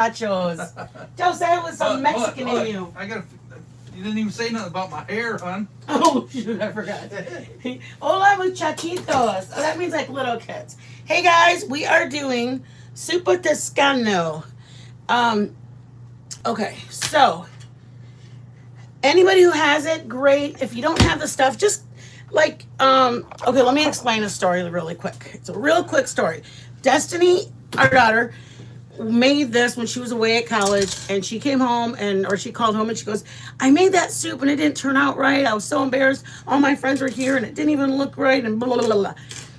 nachos. Joe said it was some Mexican in you. You didn't even say nothing about my hair, hon. Oh, shoot, I forgot. Hola, muchachitos. Oh, that means like little kids. Hey, guys, we are doing Zuppa Tascana. Um, okay, so anybody who has it, great. If you don't have the stuff, just okay, let me explain a story really quick. It's a real quick story. Destiny, our daughter, made this when she was away at college, and she came home or she called home and she goes, I made that soup and it didn't turn out right. I was so embarrassed. All my friends were here and it didn't even look right and blah, blah, blah, blah.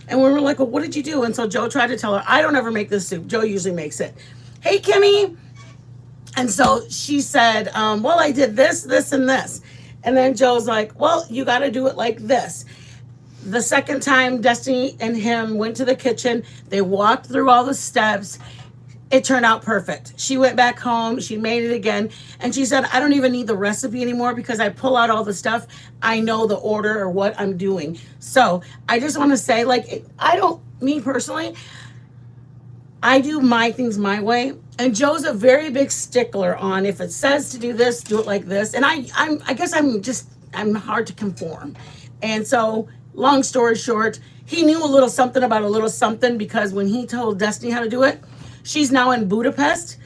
And we were like, well, what did you do? And so Joe tried to tell her, I don't ever make this soup. Joe usually makes it. Hey, Kimmy. And so she said, well, I did this, this, and this. And then Joe's like, well, you got to do it like this. The second time Destiny and him went to the kitchen, they walked through all the steps. It turned out perfect. She went back home, she made it again, and she said, I don't even need the recipe anymore because I pull out all the stuff. I know the order or what I'm doing. So I just want to say, me personally, I do my things my way. And Joe's a very big stickler on if it says to do this, do it like this. And I guess I'm hard to conform. And so, long story short, he knew a little something about a little something because when he told Destiny how to do it, she's now in Budapest.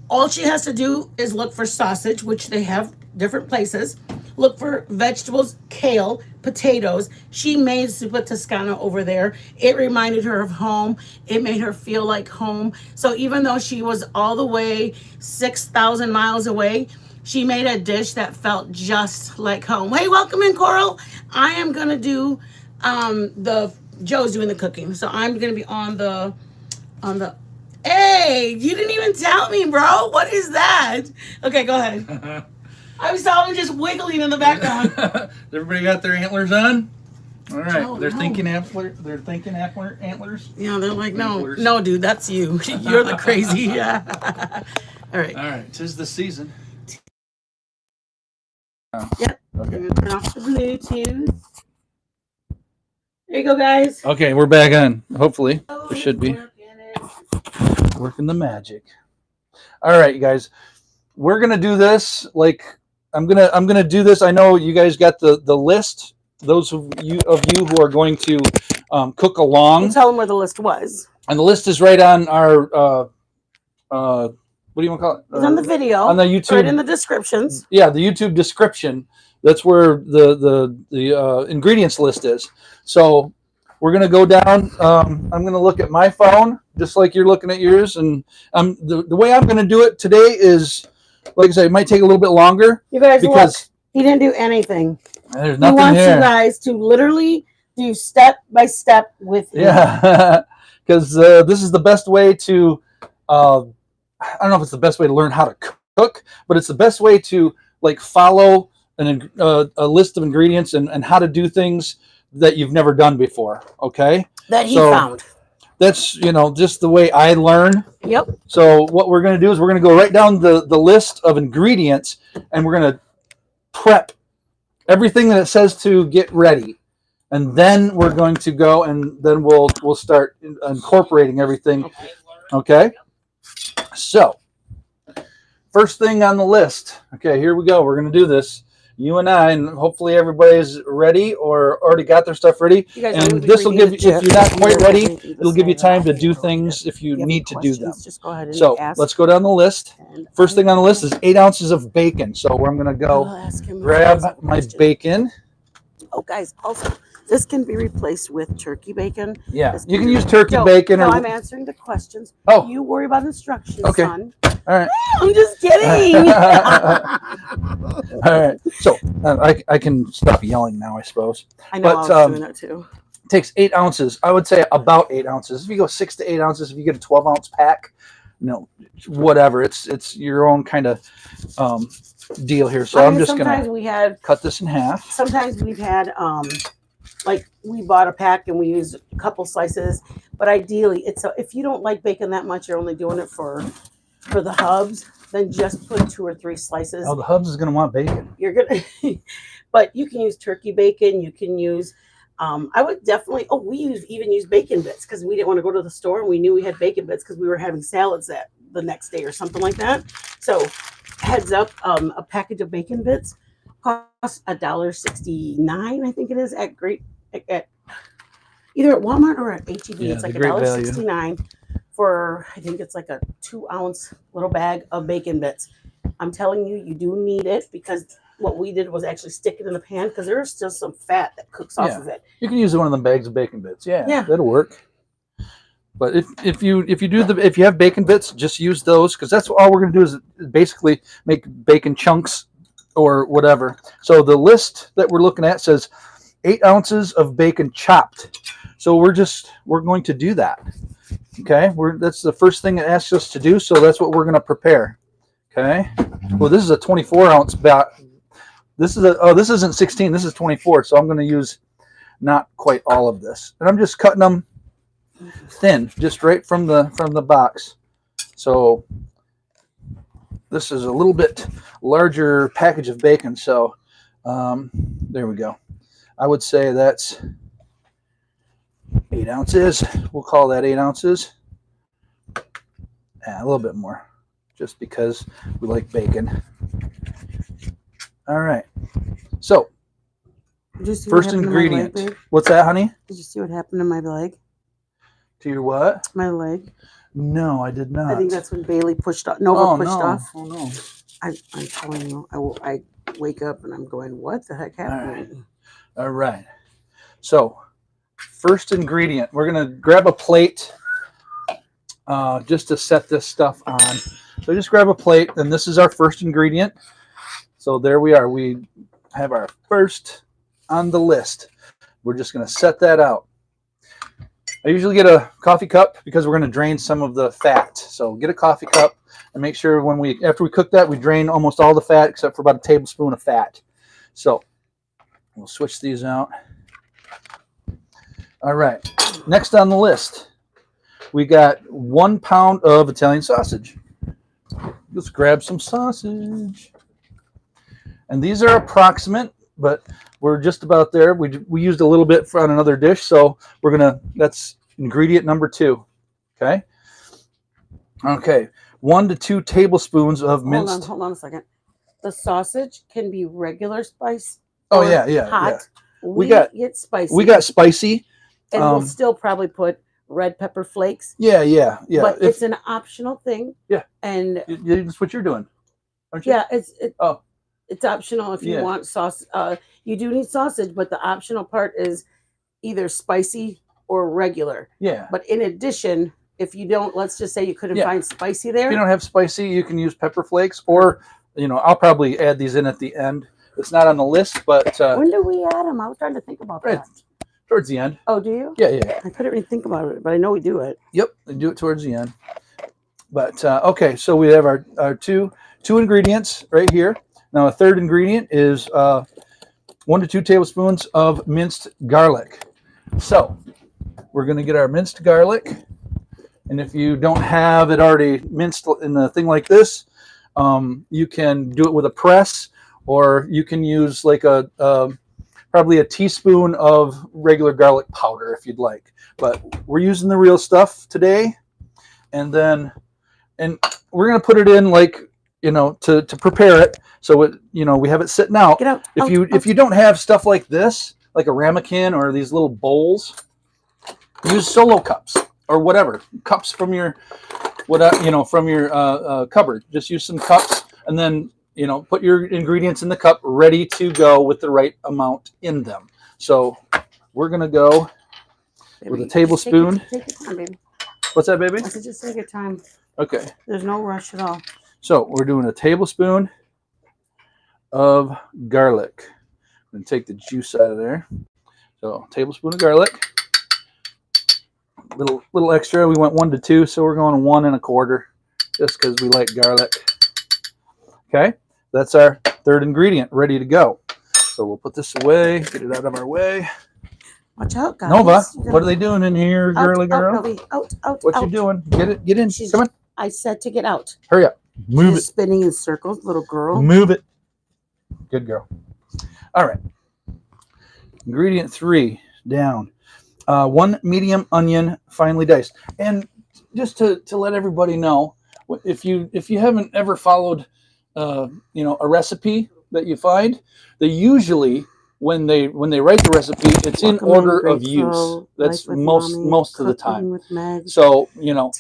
All she has to do is look for sausage, which they have different places. Look for vegetables, kale, potatoes. She made Zuppa Tascana over there. It reminded her of home. It made her feel like home. So even though she was all the way 6,000 miles away, she made a dish that felt just like home. Hey, welcome in, Coral. I am going to do Joe's doing the cooking. So I'm going to be on the Hey, you didn't even tell me, bro. What is that? Okay, go ahead. I saw him just wiggling in the background. Everybody got their antlers on? All right. Oh, they're no. thinking antlers. Yeah, they're like, no, Antlers. no, dude, that's you. You're the crazy. Yeah. All right. All right. 'Tis the season. Yep. Okay. I'm gonna turn off the Bluetooth. There you go, guys. Okay, we're back on. Hopefully, it should be Working it. working the magic. All right, you guys. We're gonna do this. I'm gonna do this. I know you guys got the list. Those of you who are going to cook along. Tell them where the list was. And the list is right on our what do you want to call it? It's on the video. On the YouTube. Right in the descriptions. Yeah, the YouTube description. That's where the ingredients list is. So we're gonna go down. I'm gonna look at my phone just like you're looking at yours, and the way I'm gonna do it today is, like I said, it might take a little bit longer. You guys because look. He didn't do anything. There's He nothing wants here. you guys to literally do step by step with him. Yeah, because this is the best way to. I don't know if it's the best way to learn how to cook, but it's the best way to follow a list of ingredients and how to do things that you've never done before. Okay, That he found. That's just the way I learn. Yep. So what we're going to do is we're going to go right down the list of ingredients, and we're going to prep everything that it says to get ready, and then we're going to go and then we'll start incorporating everything. Okay. So first thing on the list. Okay, here we go. We're going to do this. You and I, and hopefully everybody's ready or already got their stuff ready. And this will give you, if you're not quite ready, it'll give you time to do things if you need to do them. Just go ahead and So let's go down the list. First thing on the list is 8 ounces of bacon. So I'm going to go grab my bacon. Oh, guys, also, this can be replaced with turkey bacon. Yeah, you can use turkey bacon. No, I'm answering the questions. Oh. You worry about instructions, Okay. son. All right. I'm just kidding. All right. So I can stop yelling now, I suppose. I know, But, I was doing that too. It takes 8 ounces. I would say about 8 ounces. If you go 6 to 8 ounces, if you get a 12-ounce pack, whatever. It's your own kind of deal here. So I'm just going to cut this in half. Sometimes we've had, we bought a pack and we used a couple slices. But ideally, if you don't like bacon that much, you're only doing it for the hubs, then just put 2 or 3 slices. Oh, the hubs is going to want bacon. You're gonna, but you can use turkey bacon. You can use, I would definitely. Oh, we even use bacon bits because we didn't want to go to the store and we knew we had bacon bits because we were having salads that the next day or something like that. So heads up, a package of bacon bits costs $1.69, I think it is, at either at Walmart or at HEB. Yeah, It's like the great value. $1.69 for, I think it's like a 2-ounce little bag of bacon bits. I'm telling you, you do need it, because what we did was actually stick it in the pan, because there's still some fat that cooks off of it. You can use one of them bags of bacon bits. Yeah, Yeah. that'll work. But if you have bacon bits, just use those, because that's all we're going to do is basically make bacon chunks or whatever. So the list that we're looking at says 8 ounces of bacon chopped. So we're going to do that. Okay, that's the first thing it asks us to do. So that's what we're going to prepare. Okay. Well, this is a 24-ounce bat. This isn't 16. This is 24. So I'm going to use not quite all of this, and I'm just cutting them thin, just right from the box. So this is a little bit larger package of bacon. So there we go. I would say that's 8 ounces. We'll call that 8 ounces. Yeah, a little bit more, just because we like bacon. All right. So first ingredient. Leg, what's that, honey? Did you see what happened to my leg? To your what? My leg. No, I did not. I think that's when Bailey pushed off. Nova pushed off. Oh no! I'm telling you, I wake up and I'm going, what the heck happened? All right. So first ingredient, we're gonna grab a plate just to set this stuff on. So just grab a plate, and this is our first ingredient. So there we are. We have our first on the list. We're just gonna set that out. I usually get a coffee cup because we're going to drain some of the fat. So get a coffee cup and make sure after we cook that, we drain almost all the fat except for about a tablespoon of fat. So we'll switch these out. All right. Next on the list, we got 1 pound of Italian sausage. Let's grab some sausage. And these are approximate, but we're just about there. We used a little bit on another dish, so that's ingredient number 2. Okay. Okay. 1 to 2 tablespoons of minced. Hold on a second. The sausage can be regular spice. Oh yeah, hot. Yeah. We get spicy. We got spicy, and we'll still probably put red pepper flakes. Yeah. But it's an optional thing. Yeah. And that's what you're doing, aren't you? Yeah. It's optional if you want sauce. You do need sausage, but the optional part is either spicy or regular. Yeah. But in addition, if you don't, let's just say you couldn't find spicy there. If you don't have spicy, you can use pepper flakes, or I'll probably add these in at the end. It's not on the list, but when do we add them? I was trying to think about that. Towards the end. Oh, do you? Yeah. I couldn't really think about it, but I know we do it. Yep, we do it towards the end. But okay, so we have our two ingredients right here. Now, a third ingredient is 1 to 2 tablespoons of minced garlic. So we're going to get our minced garlic. And if you don't have it already minced in a thing like this, you can do it with a press, or you can use like probably a teaspoon of regular garlic powder if you'd like. But we're using the real stuff today. And we're going to put it in to prepare it. So we have it sitting out. Get out. If you don't have stuff like this, like a ramekin or these little bowls, use solo cups or whatever cups from your cupboard. Just use some cups, and then put your ingredients in the cup, ready to go with the right amount in them. So we're gonna go with a tablespoon. Take your time, baby. What's that, baby? I said just take your time. Okay. There's no rush at all. So we're doing a tablespoon of garlic. I'm going to take the juice out of there. So a tablespoon of garlic. Little extra. We went 1 to 2, so we're going 1 1/4, just because we like garlic. Okay, that's our third ingredient ready to go. So we'll put this away, get it out of our way. Watch out, guys. Nova, what are they doing in here, girly girl? Out, what you doing? Get in. Come on. I said to get out. Hurry up. Move it. Spinning in circles, little girl. Move it. Good girl. All right. Ingredient 3 down. 1 medium onion, finely diced. And just to let everybody know, if you haven't ever followed, a recipe that you find, they usually when they write the recipe, it's in Welcome order in, of use. Grateful, That's Life with most Mommy, of the time. Cooking with Meg, So you can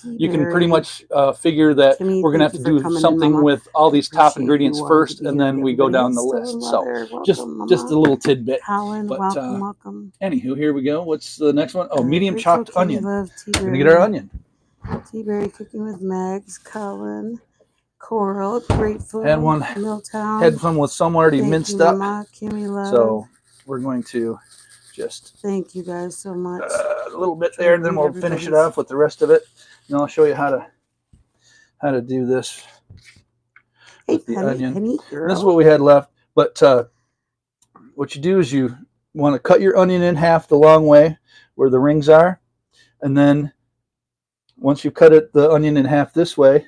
pretty T-Berry. much figure that Kimmy, we're gonna thank have you to for do coming in, something Mama. with all I these top appreciate you ingredients wanting first, to be and here, then but we go everybody down is the still list. a So mother. just Welcome, just a Mama. little tidbit. Colin, But welcome. anywho, here we go. What's the next one? Oh, medium Grateful chopped Kitty onion. Love, We're gonna get our onion. T-Berry, Cooking with Megs, Colin, Coral, Grateful, Had one with some already minced up. Mama, Kimmy Love. So we're going to just thank you guys so much. A little bit there, and then we'll finish it off with the rest of it. And I'll show you how to do this with the onion. This is what we had left. But what you do is you want to cut your onion in half the long way where the rings are, and then once you cut the onion in half this way,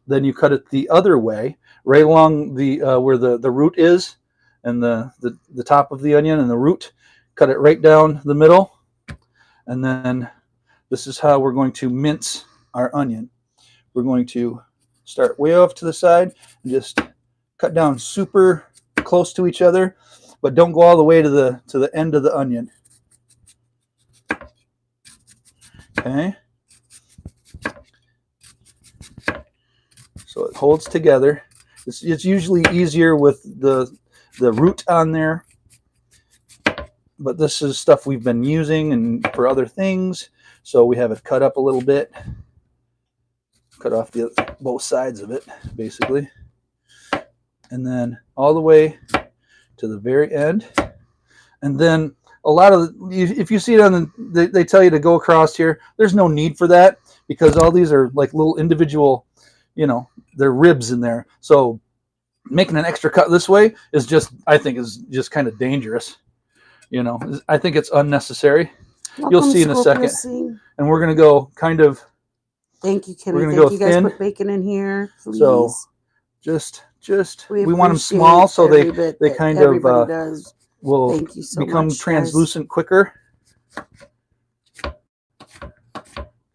then you cut it the other way, right along the where the root is, and the top of the onion and the root. Cut it right down the middle, and then this is how we're going to mince our onion. We're going to start way off to the side and just cut down super close to each other, but don't go all the way to the end of the onion. Okay. So it holds together. It's usually easier with the root on there, but this is stuff we've been using and for other things, so we have it cut up a little bit. Cut off both sides of it, basically, and then all the way to the very end. And then a lot of if you see it on they tell you to go across here. There's no need for that because all these are like little individual, they're ribs in there. So making an extra cut this way is I think is just kind of dangerous. I think it's unnecessary. Welcome, you'll see in a second. And we're going to go kind of. Thank you, Kimmy. We're Thank go you guys. thin. Put bacon in here, please. So just we want them small so they kind of will become translucent quicker. Cut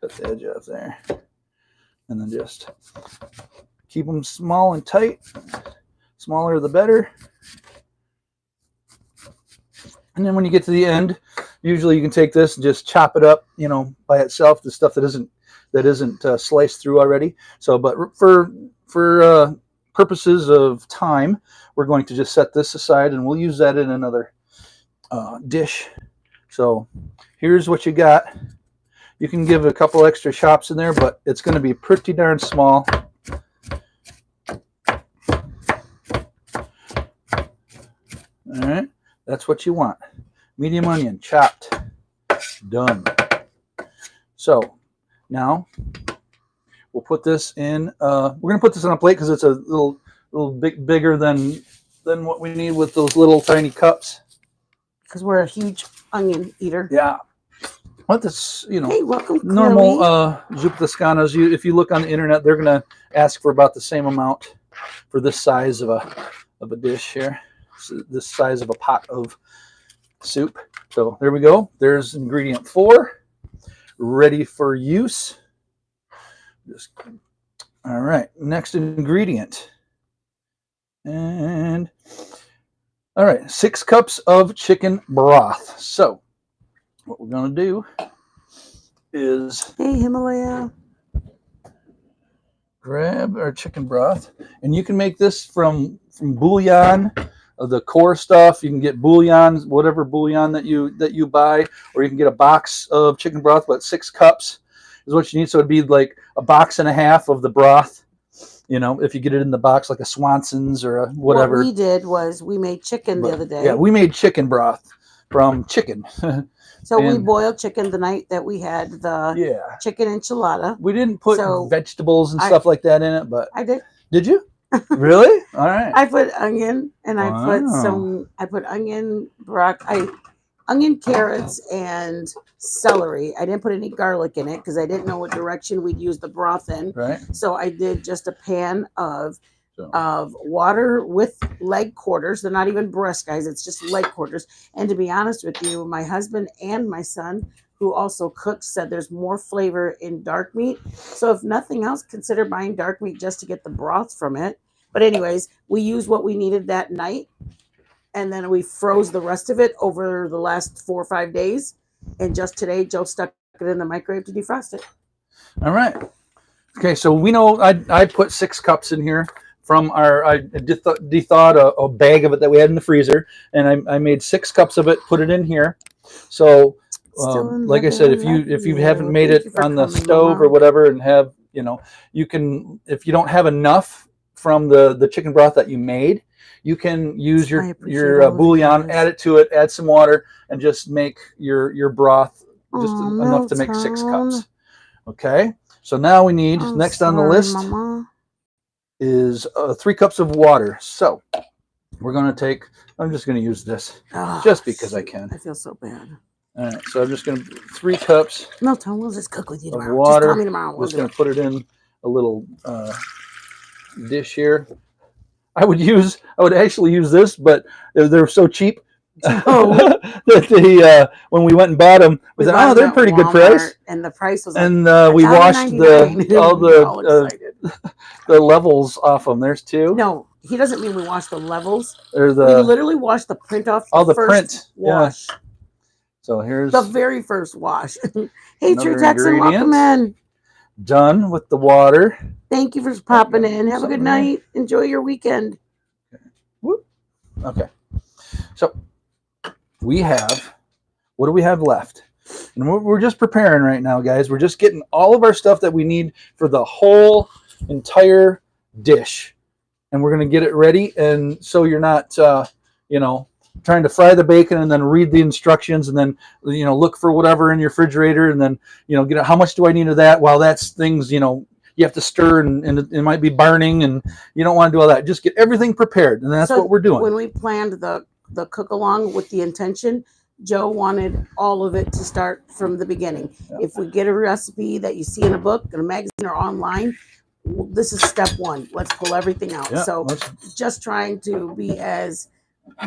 the edge off there, and then just keep them small and tight. Smaller the better. And then when you get to the end, usually you can take this and just chop it up, by itself. The stuff that isn't sliced through already. So, but for purposes of time, we're going to just set this aside, and we'll use that in another dish. So, here's what you got. You can give a couple extra chops in there, but it's going to be pretty darn small. All right. That's what you want. Medium onion, chopped. Done. So now we'll put this in. We're going to put this on a plate because it's a little bit bigger than what we need with those little tiny cups. Because we're a huge onion eater. Yeah. What this, Hey, welcome, normal Zuppa Tascanas. If you look on the internet, they're going to ask for about the same amount for this size of a dish here. This size of a pot of soup. So there we go. There's ingredient 4 ready for use. All right, next ingredient. And all right, 6 cups of chicken broth. So what we're going to do is Himalaya. Grab our chicken broth, and you can make this from bouillon, the core stuff. You can get bouillon, whatever bouillon that you buy, or you can get a box of chicken broth. But 6 cups is what you need. So it'd be like a box and a half of the broth. If you get it in the box, like a Swanson's or a whatever. What we did was we made chicken the other day. Yeah, we made chicken broth from chicken. So we boiled chicken the night that we had the chicken enchilada. We didn't put vegetables and stuff like that in it, but I did. Did you? Really? All right. I put onion and I put onion, carrots, and celery. I didn't put any garlic in it because I didn't know what direction we'd use the broth in. Right. So I did just a pan of water with leg quarters. They're not even breast, guys. It's just leg quarters. And to be honest with you, my husband and my son who also cooks, said there's more flavor in dark meat. So if nothing else, consider buying dark meat just to get the broth from it. But anyways, we used what we needed that night, and then we froze the rest of it over the last 4 or 5 days. And just today, Joe stuck it in the microwave to defrost it. All right. Okay, so we know I put 6 cups in here from I thawed a bag of it that we had in the freezer, and I made 6 cups of it, put it in here. So like I said, if you haven't made it on the stove or whatever, and have, you can, if you don't have enough from the chicken broth that you made, you can use your bouillon, add it to it, add some water, and just make your broth just enough to make 6 cups. Okay, so now we need, next on the list is 3 cups of water. So we're going to take, I'm just going to use this just because I can. I feel so bad. All right, so I'm just going to 3 cups. No, Tom, we'll just cook with you tomorrow. Water. Just call me tomorrow. We're just going to put it in a little dish here. I would actually use this, but they're so cheap that when we went and bought them, we thought, they're a pretty good price. And the price was and we washed all the levels off them. There's 2. No, he doesn't mean we washed the levels. We literally washed the print off the first wash. Yeah. So here's the very first wash. Hey, True Texan, welcome in. Done with the water. Thank you for popping in. Have a good night. Enjoy your weekend. Okay. So we have, what do we have left? And we're just preparing right now, guys. We're just getting all of our stuff that we need for the whole entire dish. And we're going to get it ready. And so you're not, trying to fry the bacon and then read the instructions and then, look for whatever in your refrigerator and then, get it. How much do I need of that? Well, that's things, you have to stir and it might be burning and you don't want to do all that. Just get everything prepared. And that's what we're doing. When we planned the cook along with the intention, Joe wanted all of it to start from the beginning. Yeah. If we get a recipe that you see in a book, in a magazine, or online, this is step 1. Let's pull everything out. Yeah, so just trying to be as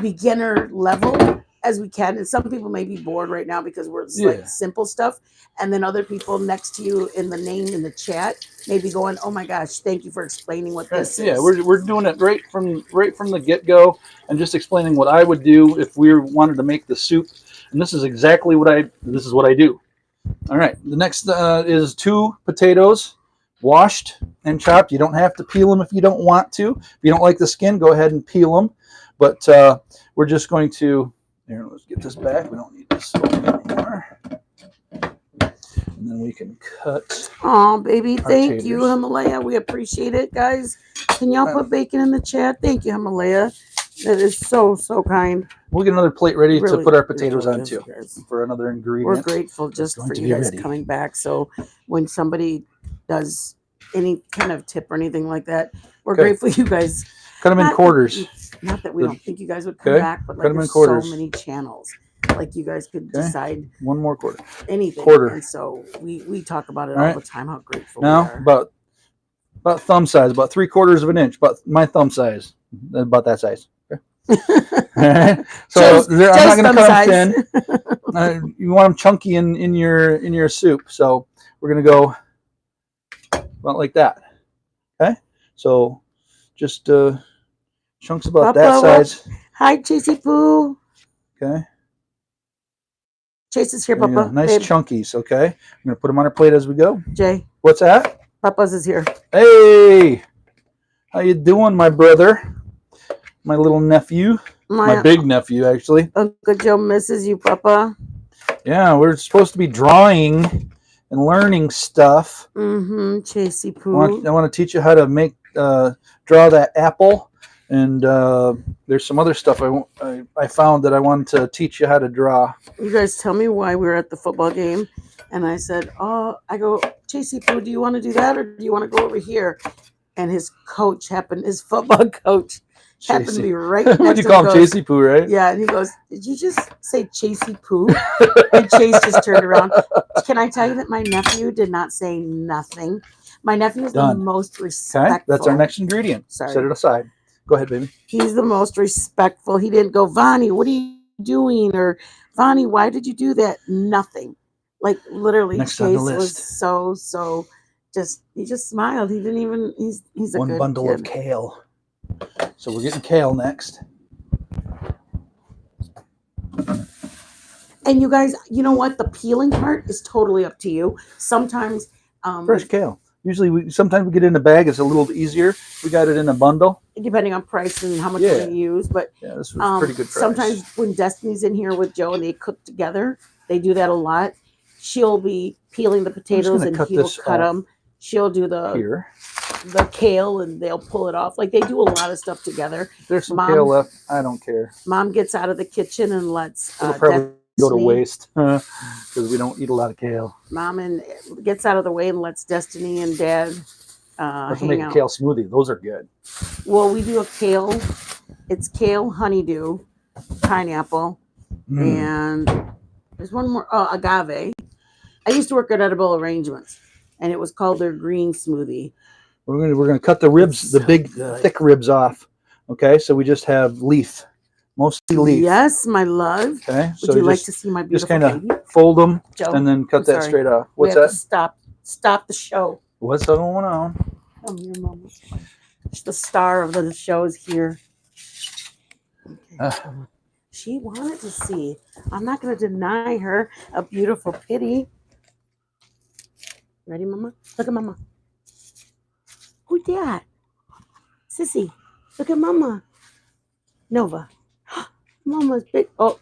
beginner level as we can. And some people may be bored right now because we're like simple stuff. And then other people next to you in the name in the chat may be going, oh my gosh, thank you for explaining what this is. Yeah, we're doing it right from the get-go and just explaining what I would do if we wanted to make the soup. And this is exactly what I do. All right, the next is 2 potatoes, washed and chopped. You don't have to peel them if you don't want to. If you don't like the skin, go ahead and peel them. But we're just going to, here, let's get this back. We don't need this anymore. And then we can cut. Oh, baby, thank you, Himalaya. We appreciate it, guys. Can y'all put bacon in the chat? Thank you, Himalaya. That is so, so kind. We'll get another plate ready to put our potatoes on, too, for another ingredient. We're grateful just for you guys coming back. So when somebody does any kind of tip or anything like that, we're grateful you guys. Cut them in quarters. Not that we don't think you guys would come back, but like there's so many channels. Like you guys could decide 1 more quarter. Anything. Quarter. And so we talk about it all the time, how grateful we now, are. about thumb size, about 3/4 of an inch, about my thumb size, about that size. Okay. All right. So I'm not going to cut them thin. You want them chunky in your soup. So we're going to go about like that. Okay. So just chunks about that size. Hi, Chasey Poo. Okay. Chase is here, Papa. Nice chunkies, okay? I'm going to put them on our plate as we go. Jay. What's that? Papa's is here. Hey! How you doing, my brother? My little nephew. My big nephew, actually. Uncle Joe misses you, Papa. Yeah, we're supposed to be drawing and learning stuff. Mm-hmm, Chasey Poo. I want to teach you how to make, draw that apple. And there's some other stuff I found that I wanted to teach you how to draw. You guys tell me why we were at the football game. And I said, I go, Chasey Poo, do you want to do that? Or do you want to go over here? And his football coach happened to be right next to him. What'd you call him, Chasey Poo, right? Yeah, and he goes, did you just say Chasey Poo? And Chase just turned around. Can I tell you that my nephew did not say nothing? My nephew is the most respectful. Okay, that's our next ingredient. Sorry. Set it aside. Go ahead, baby. He's the most respectful. He didn't go, Vonnie, what are you doing? Or Vonnie, why did you do that? Nothing. Like literally, Next on the Chase was list. so he just smiled. He didn't even. He's a One good bundle kid. of kale. So we're getting kale next. And you guys, you know what? The peeling part is totally up to you. Sometimes, Fresh kale. Usually, sometimes we get it in a bag. It's a little bit easier. We got it in a bundle. depending on price and how much we're Yeah. going to use, but Yeah, this was pretty good price. sometimes when Destiny's in here with Joe and they cook together, they do that a lot. She'll be peeling the potatoes and he'll cut them. She'll do the kale and they'll pull it off. Like they do a lot of stuff together. If there's some kale left, I don't care. Mom gets out of the kitchen and lets It'll probably go to waste because we don't eat a lot of kale. Mom gets out of the way and lets Destiny and Dad Let's hang make out. a kale smoothie. Those are good. Well, we do a kale. It's kale, honeydew, pineapple, and there's one more. Oh, agave. I used to work at Edible Arrangements, and it was called their green smoothie. We're gonna cut the ribs, the big thick ribs off. Okay, so we just have leaf, mostly leaf. Yes, my love. Okay, Would you like to see my beautiful just kind baby? of fold them Joe, and then cut that straight off. What's we have that? To stop the show. What's going on? Come here, Mama. The star of the show is here. Okay. She wanted to see. I'm not going to deny her a beautiful pity. Ready, Mama? Look at Mama. Who's that? Sissy. Look at Mama. Nova. Mama's big. Oh,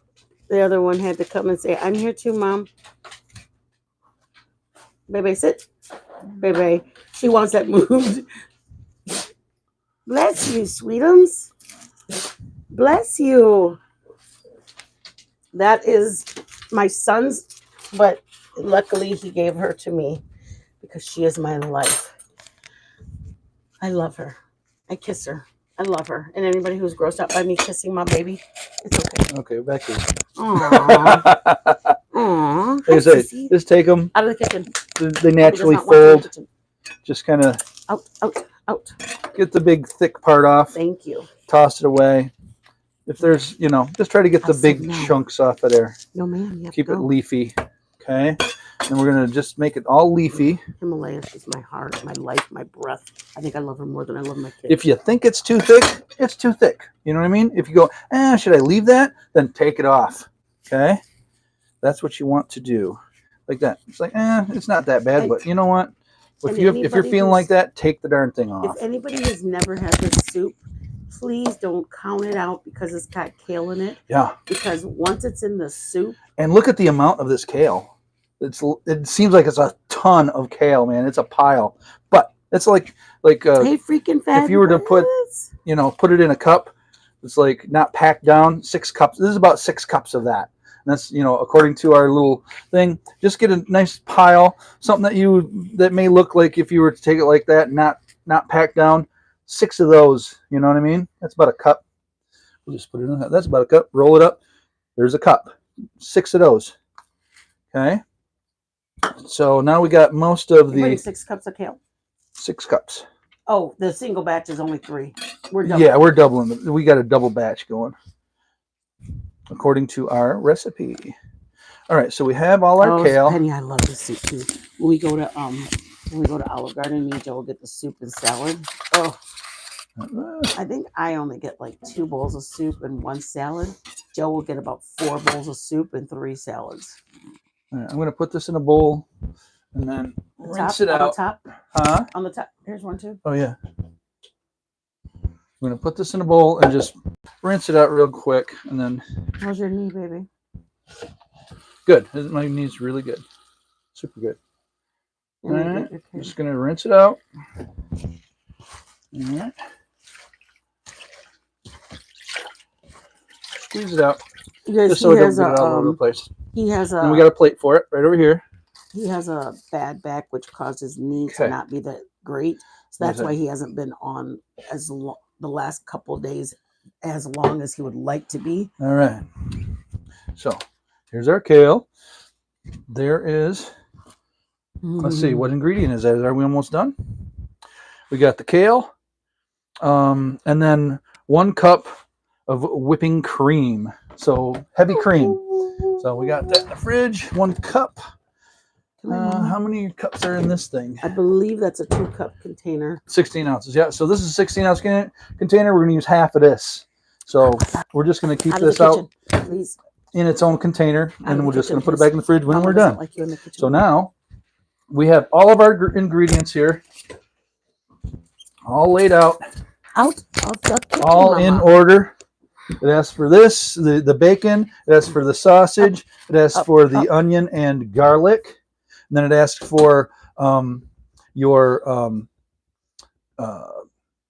the other one had to come and say, I'm here too, Mom. Baby, sit. Baby, she wants that moved. Bless you, sweetums. Bless you. That is my son's, but luckily he gave her to me because she is my life. I love her. I kiss her. I love her. And anybody who's grossed out by me kissing my baby, it's okay. Okay, back to Aww. Aww. Like I say, just take them out of the kitchen. They naturally fold. Just kind of out. Get the big thick part off. Thank you. Toss it away. If there's, just try to get the big chunks off of there. No, ma'am. Keep it leafy. Okay. And we're going to just make it all leafy. Himalayas is my heart, my life, my breath. I think I love her more than I love my kids. If you think it's too thick, it's too thick. You know what I mean? If you go, should I leave that? Then take it off. Okay. That's what you want to do. Like that. It's like, it's not that bad, but you know what? If you're feeling like that, take the darn thing off. If anybody has never had this soup, please don't count it out because it's got kale in it. Yeah. Because once it's in the soup. And look at the amount of this kale. It seems like it's a ton of kale, man. It's a pile. But it's like hey, freaking fabulous. If you were to put it in a cup, it's like not packed down, 6 cups. This is about 6 cups of that. And that's, according to our little thing, just get a nice pile, something that may look like if you were to take it like that, not packed down, 6 of those, you know what I mean? That's about a cup. We'll just put it in that. That's about a cup. Roll it up. There's a cup. 6 of those. Okay. So now we got most of the 6 cups of kale. 6 cups. Oh, the single batch is only 3. We're doubling. We got a double batch going, according to our recipe. All right, so we have all our kale. Penny, I love this soup too. When we go to Olive Garden, me and Joe will get the soup and salad. Oh, I think I only get like 2 bowls of soup and 1 salad. Joe will get about 4 bowls of soup and 3 salads. All right, I'm going to put this in a bowl and then rinse it out. On the top? Huh? On the top. Here's one too. Oh, yeah. I'm going to put this in a bowl and just rinse it out real quick. And then. How's your knee, baby? Good. My knee's really good. Super good. All right. I'm just going to rinse it out. All right. Squeeze it out. Just so it doesn't get all over the place. And we got a plate for it right over here. He has a bad back, which caused his knee to not be that great. So that's why he hasn't been on the last couple of days as long as he would like to be. All right. So here's our kale. There is. Let's see, what ingredient is that? Are we almost done? We got the kale, and then 1 cup of whipping cream. So heavy cream. So we got that in the fridge. 1 cup. How many cups are in this thing? I believe that's a 2-cup container. 16 ounces. Yeah. So this is a 16-ounce container. We're going to use half of this. So we're just going to keep this out please. in its own container, and we're just going to put it please. back in the fridge when Mama we're doesn't done. like you in the kitchen. So now we have all of our ingredients here, all laid out, Out of the kitchen, all Mama. in order. It asks for this, the bacon. It asks for the sausage. It asks for the onion and garlic. And then it asks for your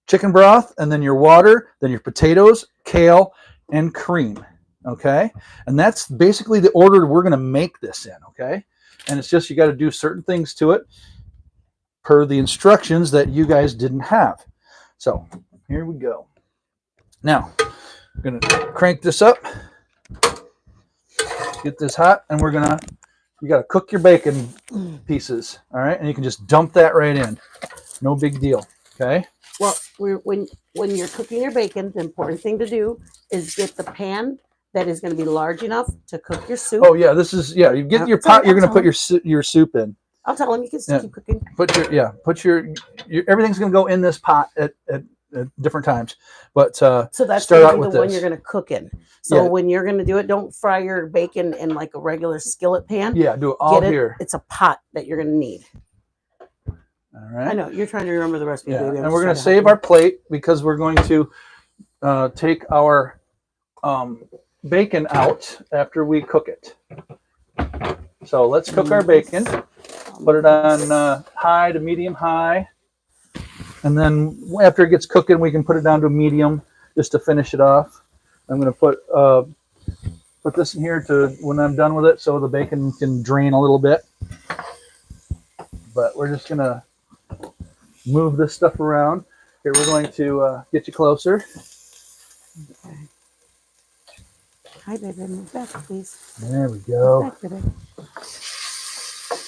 chicken broth, and then your water, then your potatoes, kale, and cream. Okay? And that's basically the order we're going to make this in. Okay? And it's just you got to do certain things to it per the instructions that you guys didn't have. So here we go. Now, we're going to crank this up, get this hot, and you got to cook your bacon pieces, all right? And you can just dump that right in. No big deal, okay? Well, when you're cooking your bacon, the important thing to do is get the pan that is going to be large enough to cook your soup. Oh, yeah, you get your pot, you're going to put your soup in. I'll tell him you can still keep cooking. Put your everything's going to go in this pot at different times, but so that's start going out to be with the one this. you're going to cook in. So when you're going to do it, don't fry your bacon in like a regular skillet pan. Yeah, do it all here. It's a pot that you're going to need. All right. I know you're trying to remember the recipe, baby. And we're going to save our plate because we're going to take our bacon out after we cook it. So let's cook our bacon. Put it on high to medium high. And then after it gets cooking, we can put it down to medium just to finish it off. I'm going to put this in here to when I'm done with it so the bacon can drain a little bit. But we're just going to move this stuff around. Here, we're going to get you closer. Okay. Hi, baby. Move back, please. There we go. Move back, baby.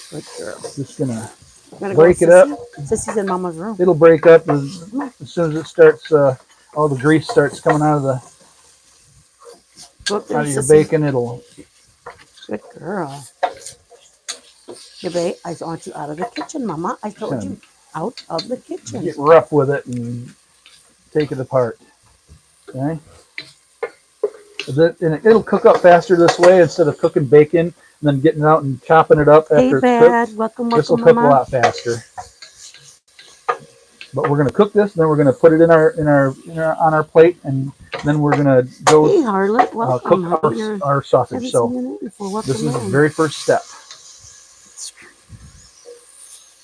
Good girl. Just going to break it up. Sissy's in Mama's room. It'll break up as soon as it starts, all the grease starts coming out of your bacon. It'll. Good girl. Yeah, babe, I want you out of the kitchen, Mama. I told you, out of the kitchen. Get rough with it and take it apart. Okay? And it'll cook up faster this way instead of cooking bacon and then getting it out and chopping it up after it's cooked. Welcome, this will cook a lot faster. But we're going to cook this, and then we're going to put it on our plate, and then we're going to go cook our sausage. So this is the very first step.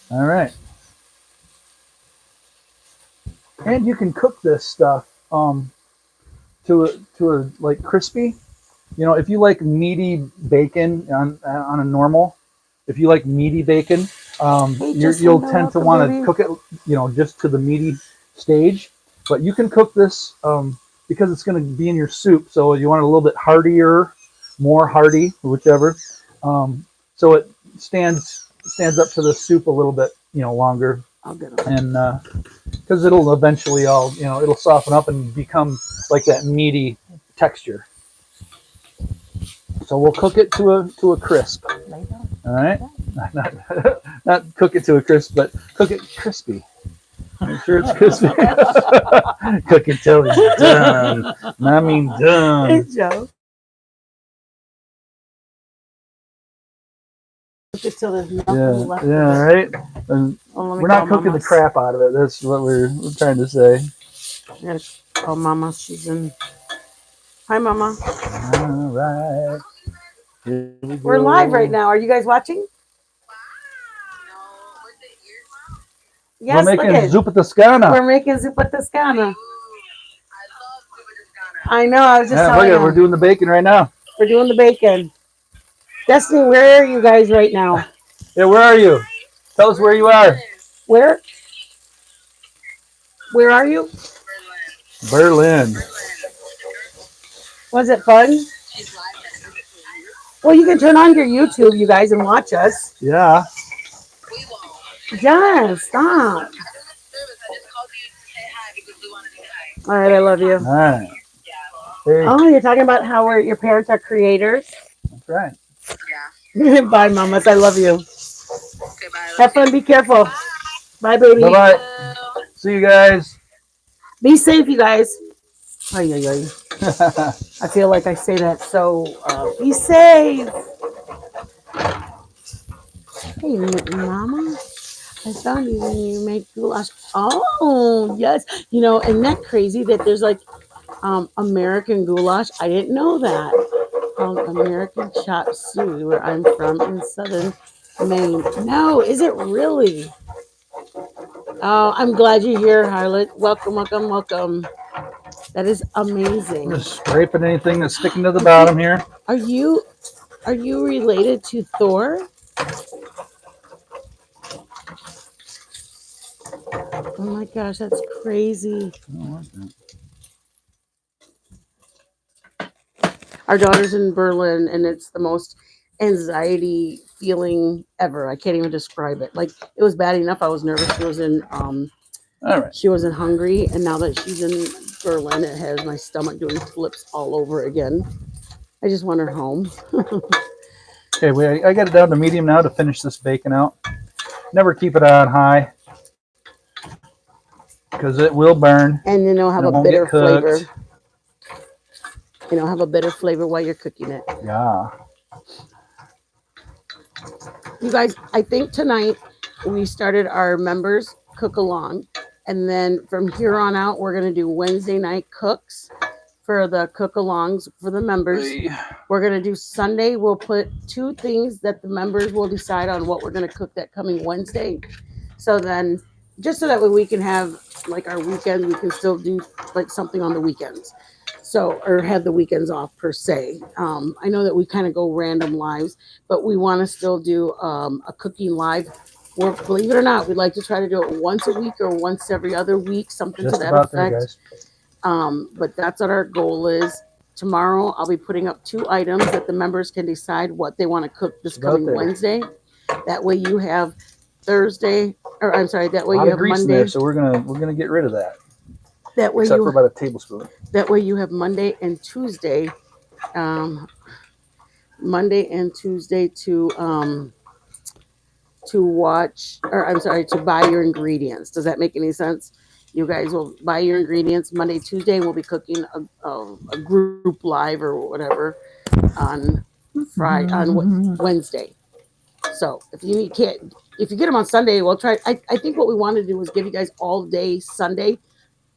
All right. And you can cook this stuff to a like crispy. You know, if you like meaty bacon on a normal, if you like meaty bacon, you'll tend to want to cook it, just to the meaty stage. But you can cook this because it's going to be in your soup. So you want it a little bit heartier, more hearty, whichever. So it stands up to the soup a little bit, longer. I'll get it. And because it'll eventually it'll soften up and become like that meaty texture. So we'll cook it to a crisp. All right, not cook it to a crisp, but cook it crispy. Make sure it's crispy. Cook it till it's done. I mean done. Hey, Joe. Cook it till there's nothing left. Yeah, right. And we're not cooking the crap out of it. That's what we're trying to say. I gotta call Mama. She's in. Hi, Mama. All right. We're live right now. Are you guys watching? Yes, we're making Zuppa Tascana. We're making Zuppa Tascana. I know. I was just telling you. We're doing the bacon right now. We're doing the bacon. Destiny, where are you guys right now? Yeah, where are you? Tell us where you are. Where? Where are you? Berlin. Was it fun? Well, you can turn on your YouTube, you guys, and watch us. Yeah. Yes, stop. All right, I love you. All right. Hey. Oh, you're talking about how your parents are creators? That's right. Yeah. Bye, mamas. I love you. Okay, bye. Have fun. Be careful. Bye, baby. Bye-bye. See you guys. Be safe, you guys. Ay, ay, ay. I feel like I say that so. Be safe. Hey, Mama. I found you when you make goulash. Oh, yes. You know, isn't that crazy that there's like American goulash? I didn't know that. American chop suey, where I'm from in southern Maine. No, is it really? Oh, I'm glad you're here, Harlot. Welcome, welcome, welcome. That is amazing. Just scraping anything that's sticking to the bottom here. Are you related to Thor? Oh my gosh, that's crazy. Our daughter's in Berlin, and it's the most anxiety feeling ever. I can't even describe it. Like, it was bad enough I was nervous. She was in All right. she was in Hungary, and now that she's in Berlin, it has my stomach doing flips all over again. I just want her home. Okay, I got it down to medium now to finish this bacon out. Never keep it on high because it will burn. And then it'll have and it a won't bitter get cooked. flavor. And it'll have a bitter flavor while you're cooking it. Yeah. You guys, I think tonight we started our members cook along. And then from here on out, we're going to do Wednesday night cooks for the cook alongs for the members. We're going to do Sunday. We'll put 2 things that the members will decide on what we're going to cook that coming Wednesday. So then, just so that way we can have like our weekend, we can still do like something on the weekends. So, or have the weekends off per se. I know that we kind of go random lives, but we want to still do a cooking live. Or believe it or not, we'd like to try to do it once a week or once every other week, something Just to that about effect. there, guys. But that's what our goal is. Tomorrow, I'll be putting up 2 items that the members can decide what they want to cook this coming Wednesday. That way, you have Thursday, or I'm sorry, that way you have grease in Monday. there, so we're gonna get rid of that. That way, Except for about a tablespoon. That way, you have Monday and Tuesday. Monday and Tuesday to watch, or I'm sorry, to buy your ingredients. Does that make any sense? You guys will buy your ingredients Monday, Tuesday, and we'll be cooking a group live or whatever on Friday, on Wednesday. So if you get them on Sunday, we'll try. I think what we want to do is give you guys all day Sunday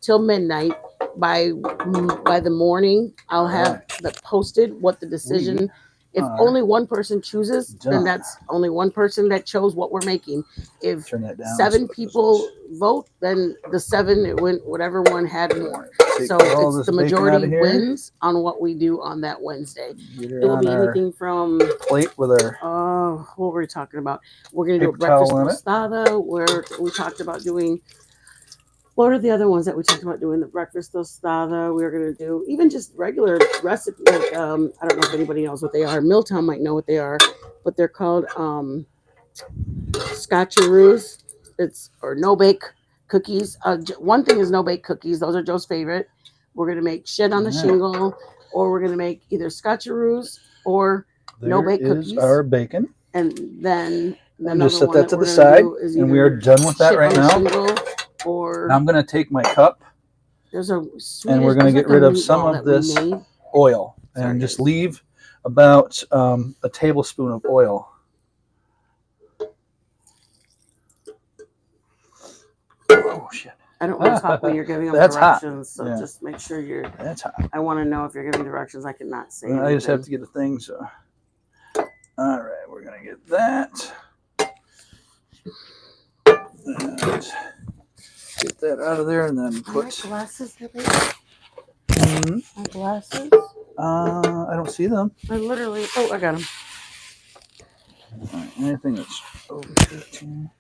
till midnight. By the morning, I'll have posted what the decision. If only one person chooses, then that's only one person that chose what we're making. If 7 people vote, then the 7 it went whatever one had more. So it's the majority wins on what we do on that Wednesday. It will be anything from plate with our what were we talking about? We're gonna do a breakfast tostada where we talked about doing. What are the other ones that we talked about doing? The breakfast tostada. We're going to do even just regular recipe. Like, I don't know if anybody knows what they are. Milltown might know what they are, but they're called scotcheroos. Or no bake cookies. One thing is no bake cookies. Those are Joe's favorite. We're going to make shit on the shingle, or we're going to make either scotcheroos or no bake cookies. Our bacon. And then just set that to the side, and we are done with that right now. Or now I'm going to take my cup and we're going to get rid of some of this oil and just leave about a tablespoon of oil. Oh, shit. I don't want to talk when you're giving them directions, so just make sure you're... That's hot. I want to know if you're giving directions. I cannot say anything. I just have to get a thing, so... All right, we're going to get that. And get that out of there and then put... My glasses, My glasses? I don't see them. I literally... Oh, I got them. All right, anything that's over 15.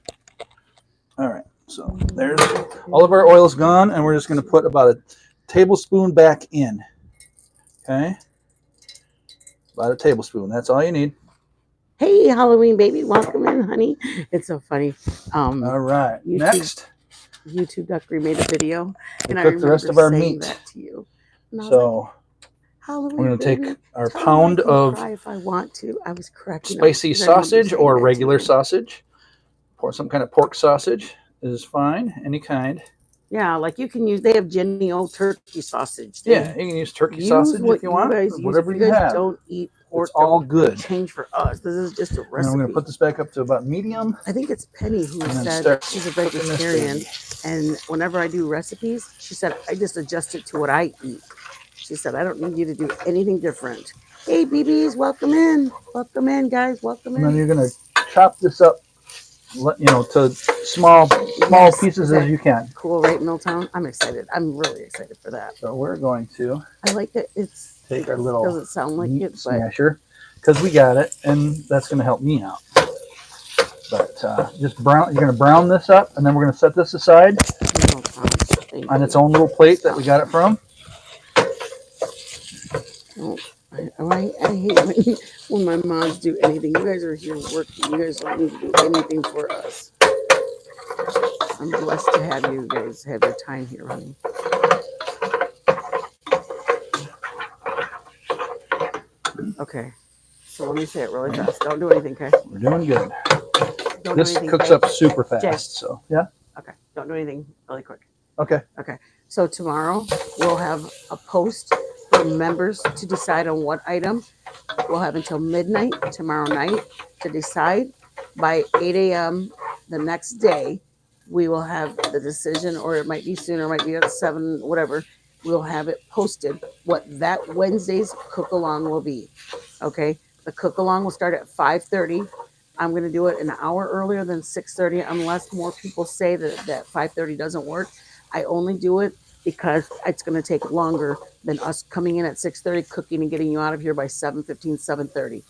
All right, so there's... All of our oil is gone, and we're just going to put about a tablespoon back in. Okay? About a tablespoon. That's all you need. Hey, Halloween baby. Welcome in, honey. It's so funny. All right, next... YouTube Duckery made a video, and I remember the rest of our meat. That to you. So we're going to take our pound of if I want to. I was cracking spicy sausage or regular sausage. Or some kind of pork sausage is fine. Any kind. Yeah, like you can use. They have Jenny old turkey sausage. Yeah, you can use turkey Use sausage what if you want. guys use. Whatever If you you guys have. don't eat pork, It's all don't good. change for us. This is just a And recipe. I'm going to put this back up to about medium. I think it's Penny who And then said start she's a cooking this vegetarian, baby. and whenever I do recipes, she said I just adjust it to what I eat. She said I don't need you to do anything different. Hey, BBs, welcome in, guys, welcome And then in. you're going to chop this up, to small Yes, pieces is that as you can. cool, right, Milltown? I'm excited. I'm really excited for that. So we're going to I like that take our little doesn't sound like meat it, but smasher because we got it, and that's going to help me out. But just brown. You're going to brown this up, and then we're going to set this aside on its own little plate that we got it from. Oh, I hate when my moms do anything. You guys are here working. You guys don't need to do anything for us. I'm blessed to have you guys have your time here, honey. Okay, so let me say it really fast. Don't do anything, okay? We're doing good. Don't This do anything, cooks okay? up super fast. Jay. So yeah. Okay, don't do anything really quick. Okay. Okay, so tomorrow we'll have a post for members to decide on what item. We'll have until midnight tomorrow night to decide. By 8 a.m. the next day, we will have the decision, or it might be sooner, it might be at 7, whatever. We'll have it posted what that Wednesday's cook along will be. Okay, the cook along will start at 5:30. I'm going to do it an hour earlier than 6:30, unless more people say that 5:30 doesn't work. I only do it because it's going to take longer than us coming in at 6:30, cooking and getting you out of here by 7:15, 7:30.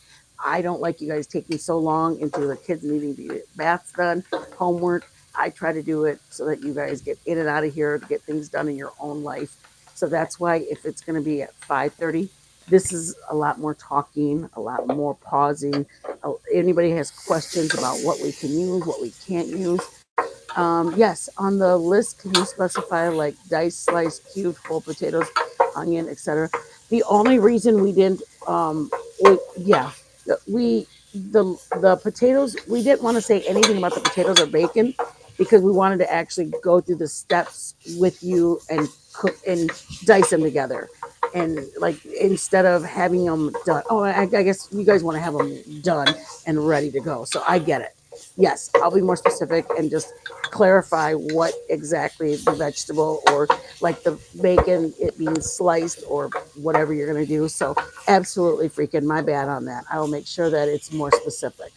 I don't like you guys taking so long into the kids needing to get baths done, homework. I try to do it so that you guys get in and out of here to get things done in your own life. So that's why if it's going to be at 5:30, this is a lot more talking, a lot more pausing. Anybody has questions about what we can use, what we can't use. Yes, on the list, can you specify like diced, sliced, cubed, whole potatoes, onion, etc.? The only reason we didn't, the potatoes, we didn't want to say anything about the potatoes or bacon because we wanted to actually go through the steps with you and cook and dice them together. And like instead of having them done, I guess you guys want to have them done and ready to go. So I get it. Yes, I'll be more specific and just clarify what exactly the vegetable or like the bacon, it being sliced or whatever you're going to do. So absolutely freaking my bad on that. I will make sure that it's more specific.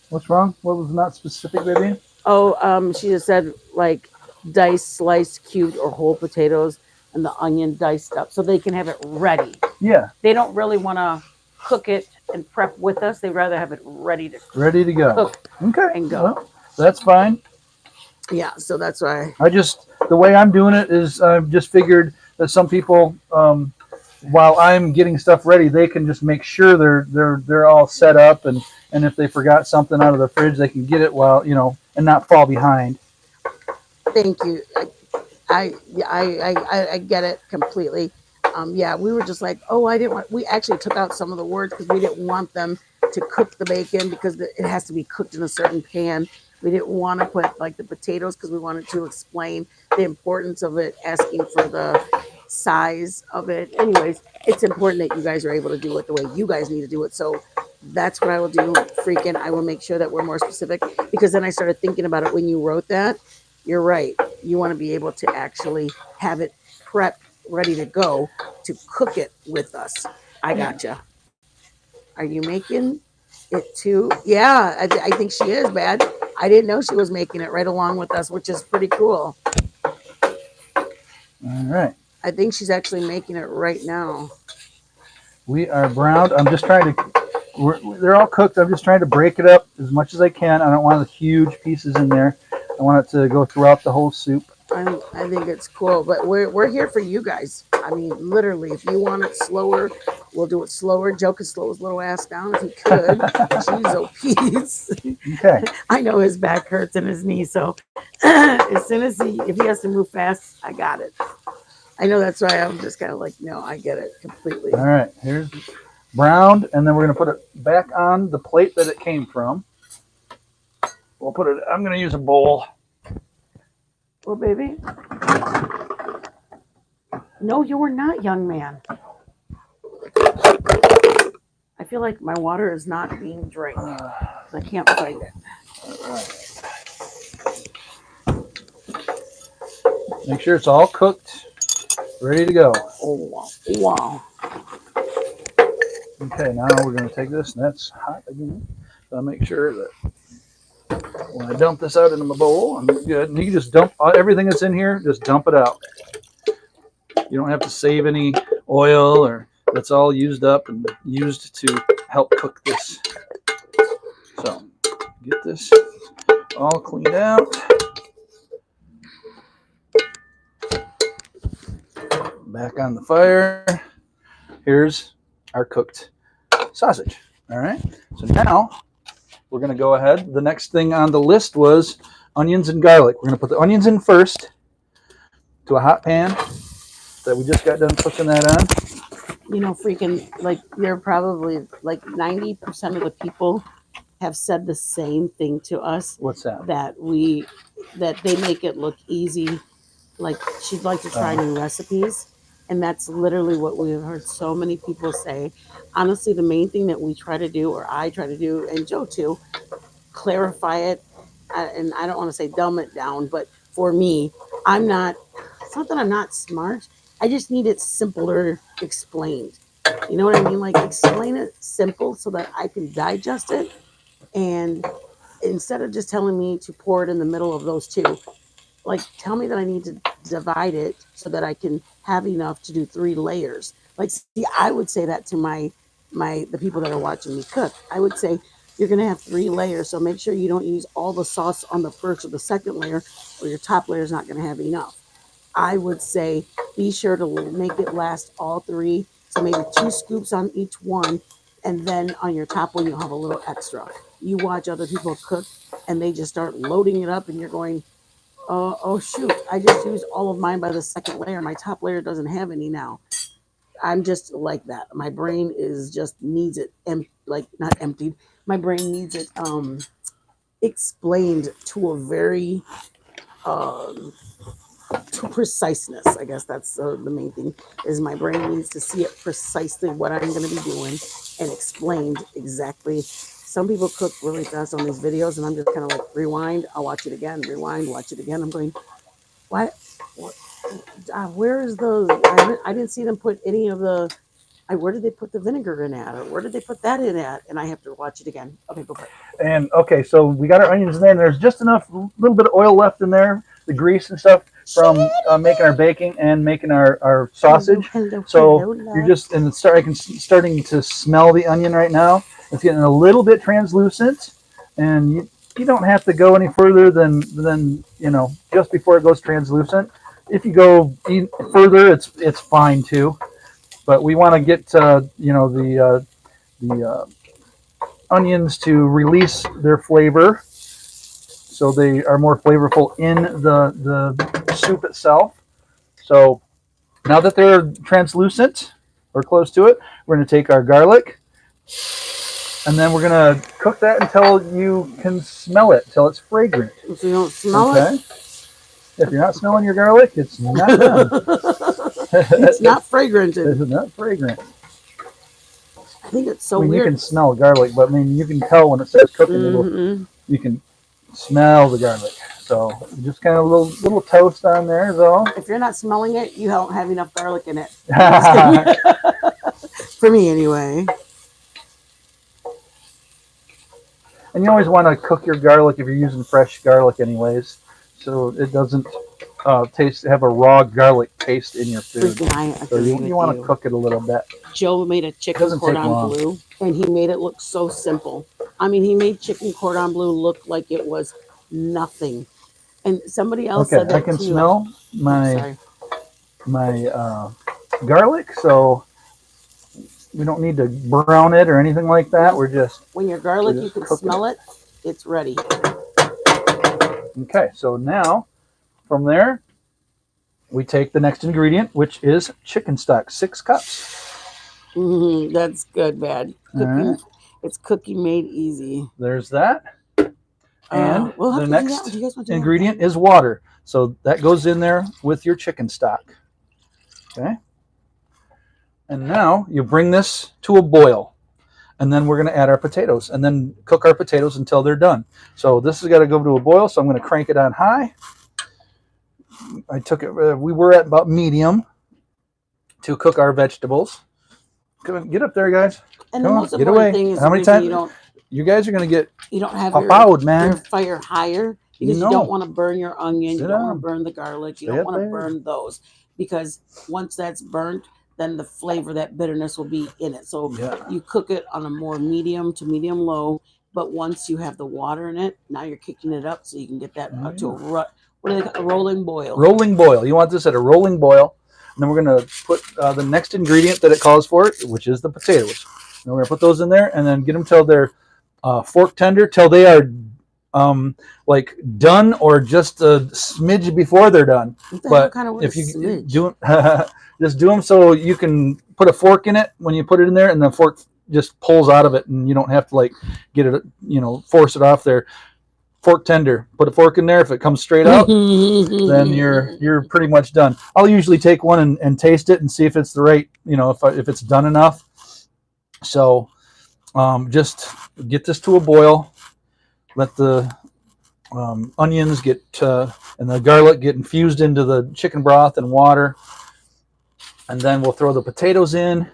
What's wrong? What was not specific, baby? Oh, she just said like diced, sliced, cubed, or whole potatoes and the onion diced up so they can have it ready. Yeah. They don't really want to cook it and prep with us. They'd rather have it ready to go. Cook okay. and go. Well, that's fine. Yeah, so that's why. The way I'm doing it is I've just figured that some people, while I'm getting stuff ready, they can just make sure they're all set up and if they forgot something out of the fridge, they can get it while, and not fall behind. Thank you. I get it completely. Yeah, we were just like, we actually took out some of the words because we didn't want them to cook the bacon because it has to be cooked in a certain pan. We didn't want to put like the potatoes because we wanted to explain the importance of it, asking for the size of it. Anyways, it's important that you guys are able to do it the way you guys need to do it. So that's what I will do. I will make sure that we're more specific because then I started thinking about it when you wrote that. You're right. You want to be able to actually have it prepped, ready to go to cook it with us. I gotcha. Are you making it too? Yeah, I think she is, bad. I didn't know she was making it right along with us, which is pretty cool. All right. I think she's actually making it right now. We are browned. I'm just trying to, they're all cooked. I'm just trying to break it up as much as I can. I don't want the huge pieces in there. I want it to go throughout the whole soup. I think it's cool, but we're here for you guys. I mean, literally, if you want it slower, we'll do it slower. Joe can slow his little ass down if he could. Jeez, oh, peace. Okay. I know his back hurts and his knee, so as soon as if he has to move fast, I got it. I know that's why I'm just kind of like, no, I get it completely. All right, here's browned, and then we're going to put it back on the plate that it came from. We'll put it. I'm going to use a bowl. Well, baby. No, you were not, young man. I feel like my water is not being drank. I can't find it. Make sure it's all cooked, ready to go. Oh, wow. Wow. Okay, now we're going to take this, and that's hot again. So I'll make sure that when I dump this out into my bowl, I'm good. And you can just dump everything that's in here, just dump it out. You don't have to save any oil, or that's all used up and used to help cook this. So get this all cleaned out. Back on the fire. Here's our cooked sausage. All right. So now we're going to go ahead. The next thing on the list was onions and garlic. We're going to put the onions in first to a hot pan that we just got done cooking that on. You know, freaking, like, they're probably like 90% of the people have said the same thing to us. What's that? That they make it look easy. Like, she'd like to try new recipes. And that's literally what we've heard so many people say. Honestly, the main thing that we try to do, or I try to do, and Joe too, clarify it. And I don't want to say dumb it down, but for me, it's not that I'm not smart. I just need it simpler explained. You know what I mean? Like, explain it simple so that I can digest it. And instead of just telling me to pour it in the middle of those two, like, tell me that I need to divide it so that I can have enough to do 3 layers. Like, see, I would say that to the people that are watching me cook. I would say, you're going to have 3 layers, so make sure you don't use all the sauce on the first or the second layer, or your top layer is not going to have enough. I would say, be sure to make it last all 3, so maybe 2 scoops on each one, and then on your top one, you'll have a little extra. You watch other people cook, and they just start loading it up, and you're going, oh shoot, I just used all of mine by the second layer. My top layer doesn't have any now. I'm just like that. My brain needs it, not emptied. My brain needs it explained to a very, to preciseness. I guess that's the main thing, is my brain needs to see it precisely what I'm going to be doing and explained exactly. Some people cook really fast on these videos, and I'm just kind of like, rewind, I'll watch it again, rewind, watch it again. I'm going, what where is the, I didn't see them put any of the, where did they put the vinegar in at, or where did they put that in at? And I have to watch it again. Okay, go for it. And okay, so we got our onions in there, and there's just enough, little bit of oil left in there, the grease and stuff from making our baking and making our sausage. Hello, you're just starting to smell the onion right now. It's getting a little bit translucent, and you don't have to go any further than just before it goes translucent. If you go further, it's fine too. But we want to get the onions to release their flavor, so they are more flavorful in the soup itself. So now that they're translucent or close to it, we're going to take our garlic, and then we're going to cook that until you can smell it, till it's fragrant. If you don't smell it? If you're not smelling your garlic, it's not done. It's not fragrant. It's not fragrant. I think it's so weird. You can smell garlic, but you can tell when it starts cooking. You can smell the garlic. So just kind of a little toast on there is all. If you're not smelling it, you don't have enough garlic in it. For me, anyway. And you always want to cook your garlic if you're using fresh garlic anyways, so it doesn't have a raw garlic taste in your food. So you want to cook it a little bit. Joe made a chicken cordon bleu, and he made it look so simple. I mean, he made chicken cordon bleu look like it was nothing. And somebody else said that I can too. smell my garlic, so we don't need to brown it or anything like that. We're just when your garlic, you can smell it. It's ready. Okay, so now from there we take the next ingredient, which is chicken stock, 6 cups. That's good, bad. Cooking, right. It's cooking made easy. There's that. And we'll have the to do that. next Do you guys want to do that? ingredient is water. So that goes in there with your chicken stock. Okay. And now you bring this to a boil. And then we're going to add our potatoes and then cook our potatoes until they're done. So this has got to go to a boil. So I'm going to crank it on high. I took it, we were at about medium to cook our vegetables. Come on, get up there, guys. And Come the on, most get important away. thing is How the many reason times? You guys are going to get you don't have applaud, man. your fire higher because you No. don't want to burn your onion, Sit you don't want down. to burn the garlic, you Stay don't up want to there. burn those because once that's burnt, then the flavor, that bitterness will be in it. So Yeah. you cook it on a more medium to medium low, but once you have the water in it, now you're kicking it up so you can get that up to what do they call a rolling boil. Rolling boil. You want this at a rolling boil. And then we're going to put the next ingredient that it calls for, which is the potatoes. And we're going to put those in there and then get them till they're fork tender, till they are like done or just a smidge before they're done. But kind of if you do just do them so you can put a fork in it when you put it in there, and the fork just pulls out of it, and you don't have to like get it, force it off there. Fork tender. Put a fork in there. If it comes straight out, then you're pretty much done. I'll usually take one and taste it and see if it's the right, if it's done enough. So just get this to a boil. Let the onions get and the garlic get infused into the chicken broth and water, and then we'll throw the potatoes in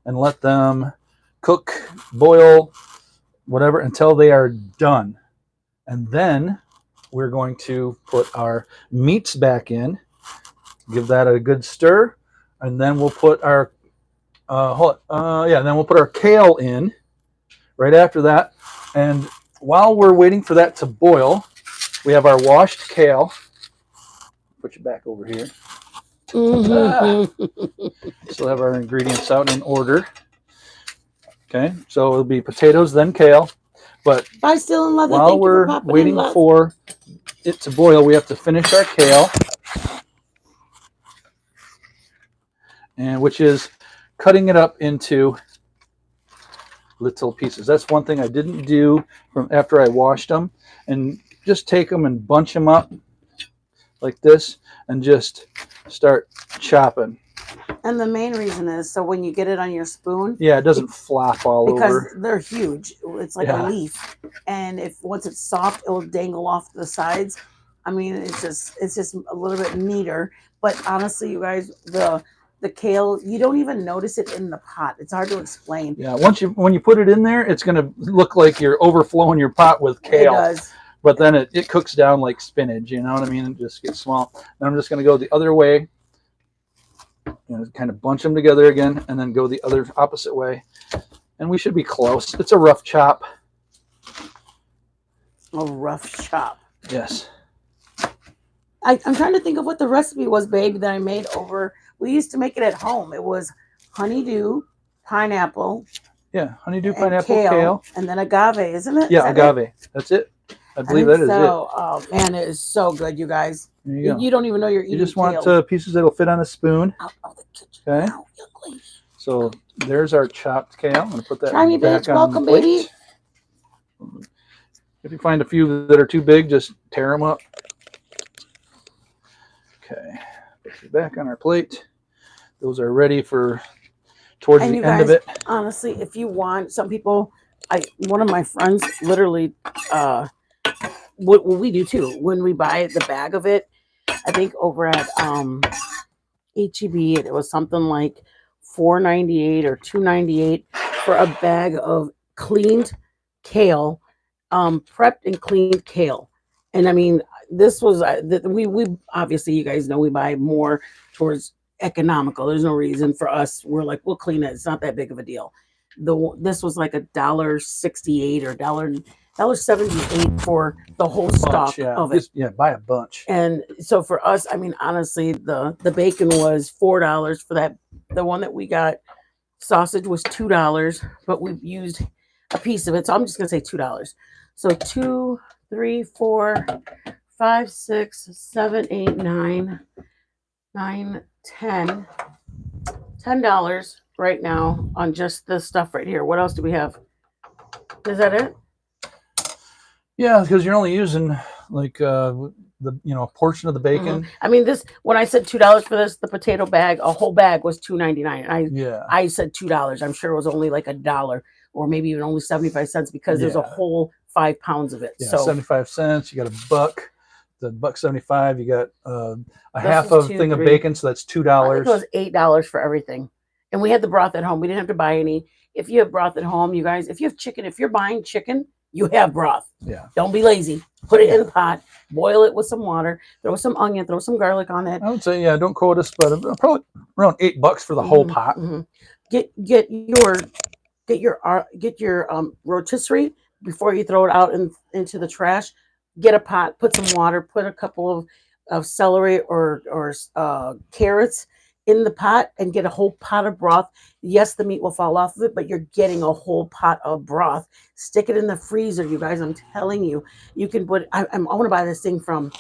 and let them cook, boil, whatever until they are done. And then we're going to put our meats back in, give that a good stir, and then we'll put our then we'll put our kale in right after that. And while we're waiting for that to boil, we have our washed kale. Put you back over here. Still have our ingredients out in order. Okay, so it'll be potatoes, then kale. But Bye, still in love. while we're waiting for it to boil, we have to finish our kale, and which is cutting it up into little pieces. That's one thing I didn't do from after I washed them, and just take them and bunch them up like this and just start chopping. And the main reason is so when you get it on your spoon, it doesn't flop all because over. they're huge. It's like a leaf, and if once it's soft, it will dangle off the sides. I mean, it's just a little bit neater. But honestly, you guys, the kale, you don't even notice it in the pot. It's hard to explain. Yeah, when you put it in there, it's going to look like you're overflowing your pot with kale. It does. But then it cooks down like spinach, you know what I mean? It just gets small. And I'm just going to go the other way, kind of bunch them together again, and then go the other opposite way. And we should be close. It's a rough chop. A rough chop. Yes. I'm trying to think of what the recipe was, babe, that I made over. We used to make it at home. It was honeydew, pineapple. Yeah, honeydew, pineapple, kale. And then agave, isn't it? Yeah, agave. That's it. I believe that is it. Oh, man, it is so good, you guys. There you go. You don't even know you're eating. You just want pieces that'll fit on a spoon. Out of the kitchen. Okay. Now, so there's our chopped kale. I'm going to put that Try me, back bitch. on Welcome, the plate. baby. If you find a few that are too big, just tear them up. Okay. Put it back on our plate. Those are ready for towards the end of it. Honestly, if you want, some people, one of my friends literally, what we do too, when we buy the bag of it, I think over at HEB, it was something like $4.98 or $2.98 for a bag of cleaned kale, prepped and cleaned kale. And I mean, this was we obviously, you guys know, we buy more towards economical. There's no reason for us. We're like, we'll clean it. It's not that big of a deal. This was like $1.68 or $1.78 for the whole stock of it. Buy a bunch. And so for us, I mean, honestly, the bacon was $4 for that. The one that we got, sausage was $2, but we've used a piece of it. So I'm just gonna say $2. So 2, 3, 4, 5, 6, 7, 8, 9, 10. $10 right now on just this stuff right here. What else do we have? Is that it? Yeah, because you're only using like the a portion of the bacon. I mean, this when I said $2 for this, the potato bag, a whole bag was $2.99. Yeah. I said $2. I'm sure it was only like $1 or maybe even only 75 cents because there's a Yeah. whole 5 pounds of it. Yeah, So 75 cents. You got $1. The $1.75. You got a this half was of two, thing of three. bacon, so that's I think it was $2. $8 for everything. And we had the broth at home. We didn't have to buy any. If you have broth at home, you guys, if you have chicken, if you're buying chicken, you have broth. Yeah. Don't be lazy. Put it in a pot, boil it with some water, throw some onion, throw some garlic on it. I would say, yeah, don't quote us, but probably around $8 for the whole pot. Get your rotisserie before you throw it out into the trash. Get a pot, put some water, put a couple of celery or carrots in the pot, and get a whole pot of broth. Yes, the meat will fall off of it, but you're getting a whole pot of broth. Stick it in the freezer, you guys. I'm telling you, you can put. I want to buy this thing from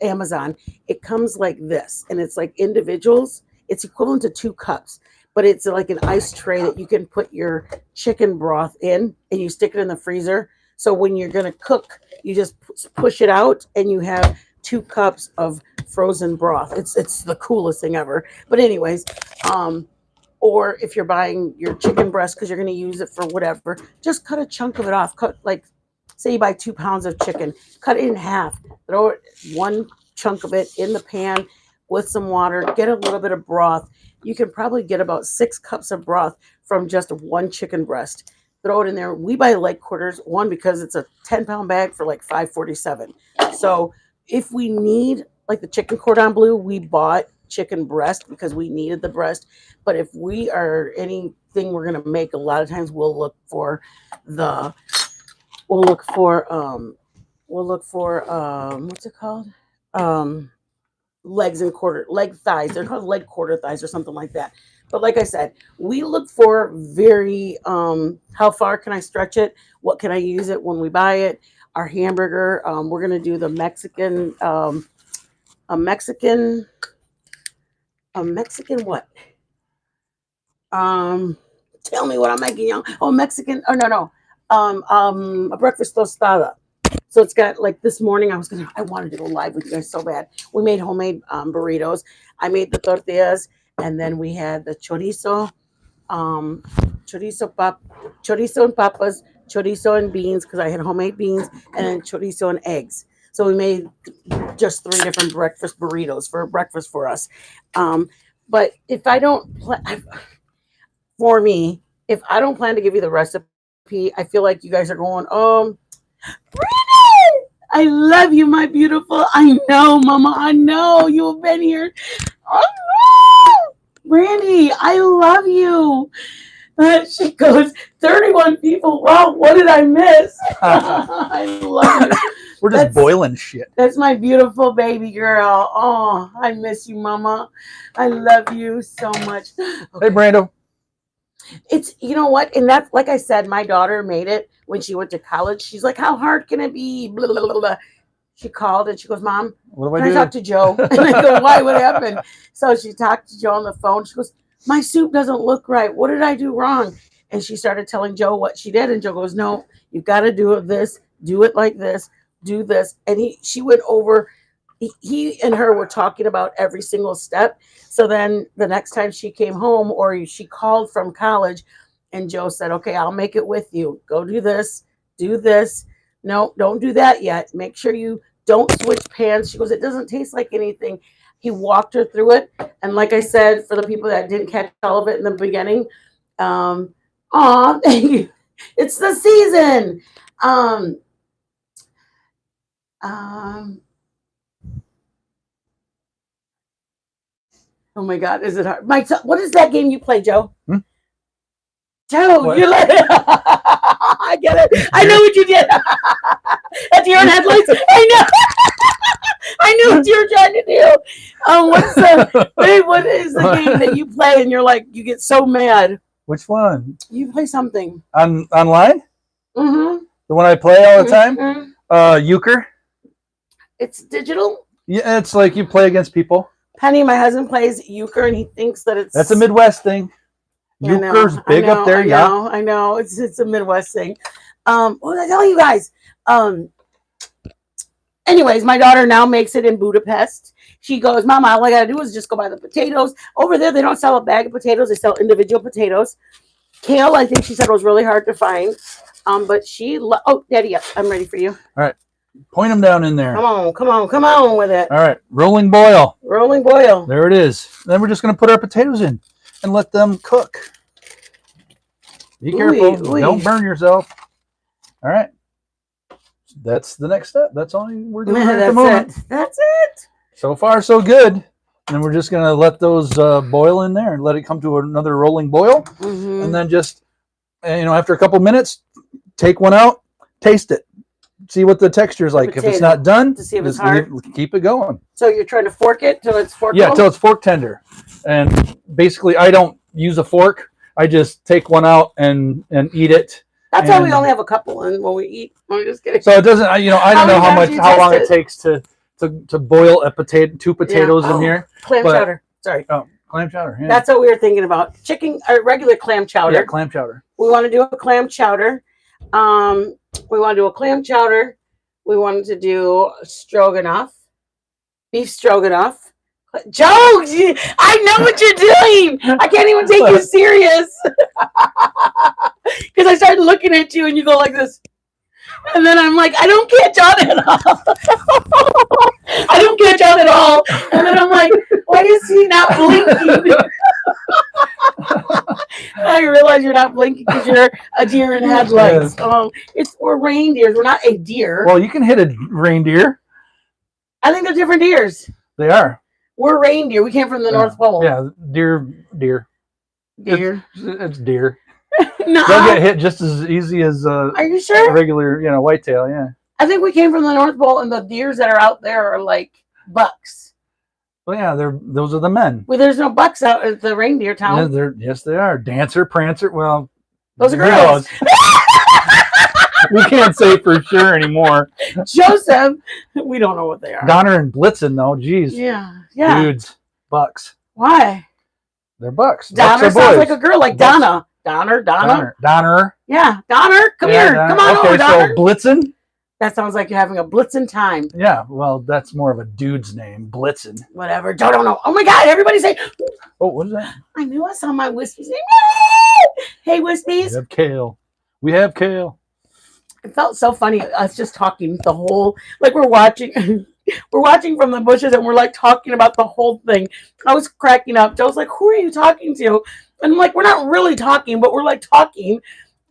Amazon. It comes like this, and it's like individuals. It's equivalent to 2 cups, but it's like an ice tray that you can put your chicken broth in, and you stick it in the freezer. So when you're gonna cook, you just push it out, and you have 2 cups of frozen broth. It's the coolest thing ever. But anyways, or if you're buying your chicken breast because you're going to use it for whatever, just cut a chunk of it off. Cut, like, say you buy 2 pounds of chicken, cut it in half, throw it, 1 chunk of it in the pan with some water, get a little bit of broth. You can probably get about 6 cups of broth from just 1 chicken breast. Throw it in there. We buy leg quarters, one because it's a 10-pound bag for like $5.47. So if we need, like the chicken cordon bleu, we bought chicken breast because we needed the breast. But if we are anything we're gonna make, a lot of times we'll look for what's it called? Leg thighs. They're called leg quarter thighs or something like that. But like I said, we look for very how far can I stretch it? What can I use it when we buy it? Our hamburger, we're gonna do the Mexican a Mexican what? Tell me what I'm making, young. Oh, Mexican. Oh, no. A breakfast tostada. So it's got, like, this morning I wanted to go live with you guys so bad. We made homemade burritos. I made the tortillas, and then we had the chorizo, chorizo and papas, chorizo and beans because I had homemade beans, and then chorizo and eggs. So we made just 3 different breakfast burritos for breakfast for us. But if I don't for me, if I don't plan to give you the recipe, I feel like you guys are going, Brandon, I love you, my beautiful. I know, Mama. I know you've been here. Oh, Brandy, I love you. She goes, 31 people. Wow, what did I miss? I love you. We're just boiling shit. That's my beautiful baby girl. Oh, I miss you, Mama. I love you so much. Okay. Hey, Brando. It's, you know what? And that's, like I said, my daughter made it when she went to college. She's like, how hard can it be? Blah, blah, blah, blah. She called and she goes, Mom, can I talk to Joe? And I go, why? What happened? So she talked to Joe on the phone. She goes, my soup doesn't look right. What did I do wrong? And she started telling Joe what she did. And Joe goes, no, you've got to do this. Do it like this. Do this. And she went over. He and her were talking about every single step. So then the next time she came home or she called from college and Joe said, okay, I'll make it with you. Go do this. Do this. No, don't do that yet. Make sure you don't switch pans. She goes, it doesn't taste like anything. He walked her through it. And like I said, for the people that didn't catch all of it in the beginning, thank you. It's the season. Oh my God, is it hard? What is that game you play, Joe? Joe, what? You're like, I get it. I know what you did. That's your own headlights. I know. I knew what you were trying to do. What is the game that you play and you're like, you get so mad? Which one? You play something. Online? Mm-hmm. The one I play all the time? Euchre. It's digital? Yeah, it's like you play against people. Penny, my husband, plays euchre and he thinks that it's... That's a Midwest thing. Euchre's big up there, I know. It's a Midwest thing. What was I telling you guys? Anyways, my daughter now makes it in Budapest. She goes, Mama, all I gotta do is just go buy the potatoes. Over there, they don't sell a bag of potatoes; they sell individual potatoes. Kale, I think she said was really hard to find. But oh, Daddy, I'm ready for you. All right, point them down in there. Come on with it. All right, rolling boil. Rolling boil. There it is. Then we're just gonna put our potatoes in and let them cook. Be careful, don't burn yourself. All right. That's the next step. That's all we're doing at the moment. That's it. So far, so good. And we're just going to let those boil in there and let it come to another rolling boil. Mm-hmm. And then just, after a couple minutes, take one out, taste it. See what the texture is like. If it's not done, to see if it's hard. Keep it going. So you're trying to fork it till it's forkable? Yeah, till it's fork tender. And basically, I don't use a fork. I just take one out and eat it. That's why we only have a couple in when we eat. I'm just kidding. So it doesn't, I don't know how long it takes to boil two potatoes in here. Clam chowder. Sorry. Oh, clam chowder. Yeah. That's what we were thinking about. Chicken, regular clam chowder. Yeah, clam chowder. We want to do a clam chowder. We want to do a clam chowder. We wanted to do stroganoff, beef stroganoff. Joe, I know what you're doing. I can't even take you serious. Because I started looking at you and you go like this. And then I'm like, I don't catch on at all. I don't catch on at all. And then I'm like, why is he not blinking? I realize you're not blinking because you're a deer in headlights. We're reindeers. We're not a deer. Well, you can hit a reindeer. I think they're different deers. They are. We're reindeer. We came from the North Pole. Yeah, deer. It's deer. No, they'll get hit just as easy as are you sure? A regular, whitetail. Yeah. I think we came from the North Pole, and the deers that are out there are like bucks. Well, yeah, those are the men. Well, there's no bucks out at the reindeer town. Yes, they are. Dancer, Prancer. Well, those are girls. We can't say for sure anymore. Joseph, we don't know what they are. Donner and Blitzen, though. Jeez. Yeah. Dudes, bucks. Why? They're bucks. Donner sounds like a girl, like bucks. Donna. Donner. Yeah, Donner. Come here. Donner. Come on over, Donner. So Blitzen? That sounds like you're having a Blitzen time. Yeah, well, that's more of a dude's name. Blitzen. Whatever. Don't know. Oh my God, everybody say. Oh, what is that? I knew I saw my Wispies name. Hey, Wispies. We have kale. It felt so funny, us just talking the whole, like we're watching from the bushes and we're like talking about the whole thing. I was cracking up. Joe's like, who are you talking to? And I'm like, we're not really talking, but we're like talking.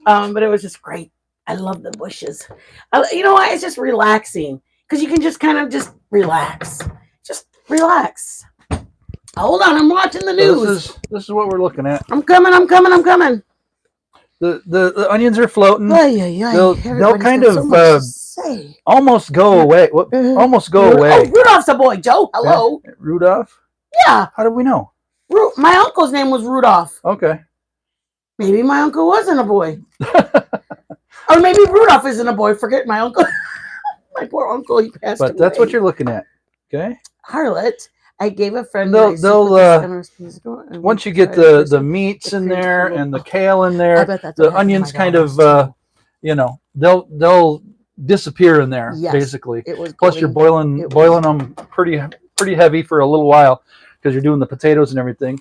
But it was just great. I love the bushes. You know why? It's just relaxing because you can just kind of just relax. Just relax. Hold on, I'm watching the news. So this is what we're looking at. I'm coming. The onions are floating. They'll kind of almost go away. Almost go away. Oh, Rudolph's a boy, Joe. Hello. Yeah. Rudolph? Yeah. How do we know? My uncle's name was Rudolph. Okay. Maybe my uncle wasn't a boy. Or maybe Rudolph isn't a boy. Forget my uncle. My poor uncle, he passed away. But that's what you're looking at. Okay. Harlot. I gave a friend. Once you get the meats in there and the kale in there, the onions kind of they'll disappear in there. Yes, basically. Plus you're boiling them pretty heavy for a little while because you're doing the potatoes and everything.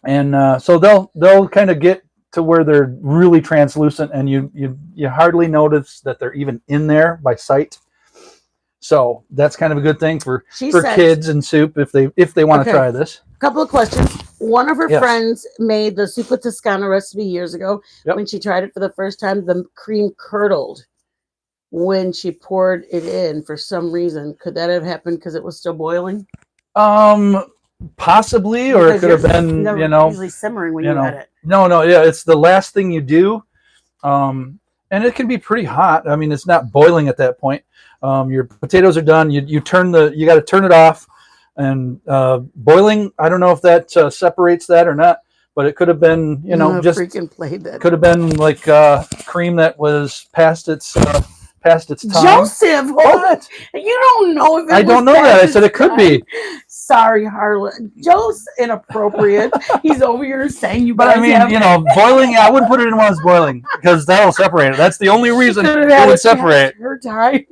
And so they'll kind of get to where they're really translucent and you hardly notice that they're even in there by sight. So that's kind of a good thing for kids and soup if they want to try this. A couple of questions. One of her friends made the Zuppa Tascana recipe years ago. Yep. When she tried it for the first time, the cream curdled when she poured it in for some reason. Could that have happened because it was still boiling? Possibly, or it could have been, usually simmering when you had it. No, it's the last thing you do. And it can be pretty hot. I mean, it's not boiling at that point. Your potatoes are done. You got to turn it off. And boiling, I don't know if that separates that or not, but it could have been, just freaking played that. Could have been like cream that was past its time. Joseph, what? You don't know if it I don't know that. I said it could be. Sorry, Harlan. Joe's inappropriate. He's over here saying you But guys I mean, have you know, boiling, I wouldn't put it in when it's boiling because that'll separate it. That's the only reason could've it had would a separate. her time.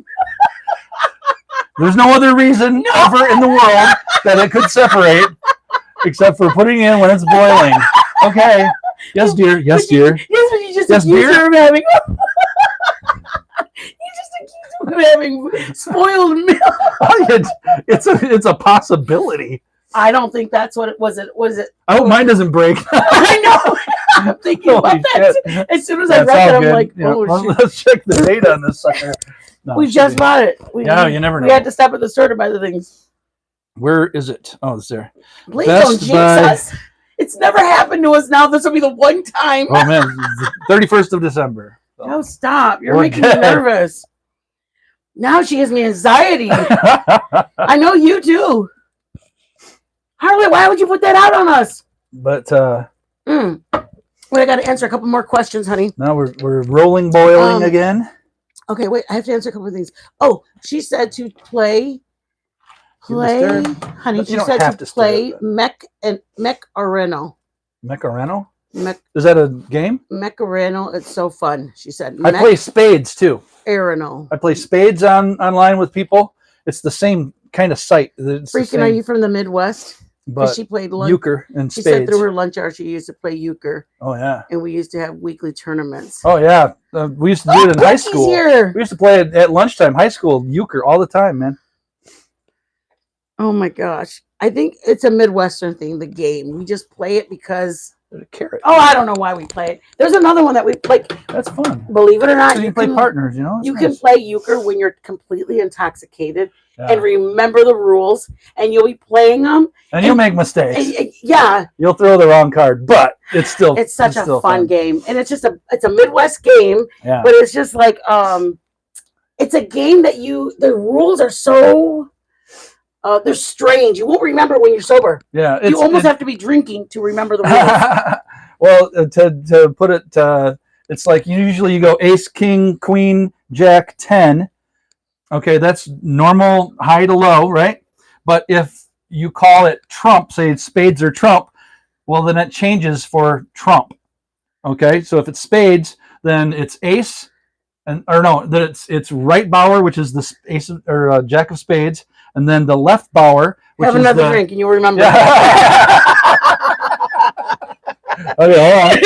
There's no other reason ever in the world that it could separate except for putting it in when it's boiling. Okay. Yes, dear. Yes, dear. Yes, but you just Yes, accused dear. her of having. You just accused her of having spoiled milk. It's a possibility. I don't think that's what it was. It was it. I hope mine doesn't break. I know. I'm thinking about Holy that. shit. As soon as I That's read all that, I'm good. like, Yeah, oh well, shit. let's check the date on this sucker. No, We it should just be- bought it. Yeah, you never We know. had to stop at the store to buy the things. Where is it? Oh, it's there. Please Best don't jinx Buy. us. It's never happened to us now. This will be the one time. Oh man, the 31st of December. So. No, stop. You're We're making me good. nervous. Now she gives me anxiety. I know you do. Harley, why would you put that out on us? But Wait, I got to answer a couple more questions, honey. now we're rolling boiling again. Okay, wait. I have to answer a couple of things. Oh, she said to play, stir? honey. You She don't said have to to stir play it, Mech Areno. Macareno? Mech Is that a game? Areno. It's so fun. She said. I play spades too. Areno. I play spades online with people. It's the same kind of site. It's the Freaking, same, are you from the Midwest? but She played lunch. euchre and She said spades. through her lunch hour she used to play euchre, Oh yeah. and we used to have weekly tournaments. Oh yeah. We used to do it in high Becky's school. here. We used to play it at lunchtime, high school euchre all the time, man. Oh my gosh. I think it's a Midwestern thing, the game. We just play it because, There's a carrot. oh, I don't know why we play it. There's another one that we like, That's fun. believe it or not, So you play partners, you know. It's you nice. can play euchre when you're completely intoxicated Yeah. and remember the rules, and you'll be playing them. And you'll make mistakes. Yeah, You'll throw the wrong card, but it's still it's such a still fun game, and it's a Midwest game, Yeah. but it's just like it's a game that the rules are so they're strange. You won't remember when you're sober. Yeah. You almost have to be drinking to remember the rules. Well, to put it, it's like usually you go ace, king, queen, jack, 10. Okay, that's normal high to low, right? But if you call it trump, say it's spades or trump, well, then it changes for trump. Okay, so if it's spades, then it's ace, then it's right bower, which is the ace or jack of spades, and then the left bower, which Have is another the, drink and you'll remember. Okay, hold on.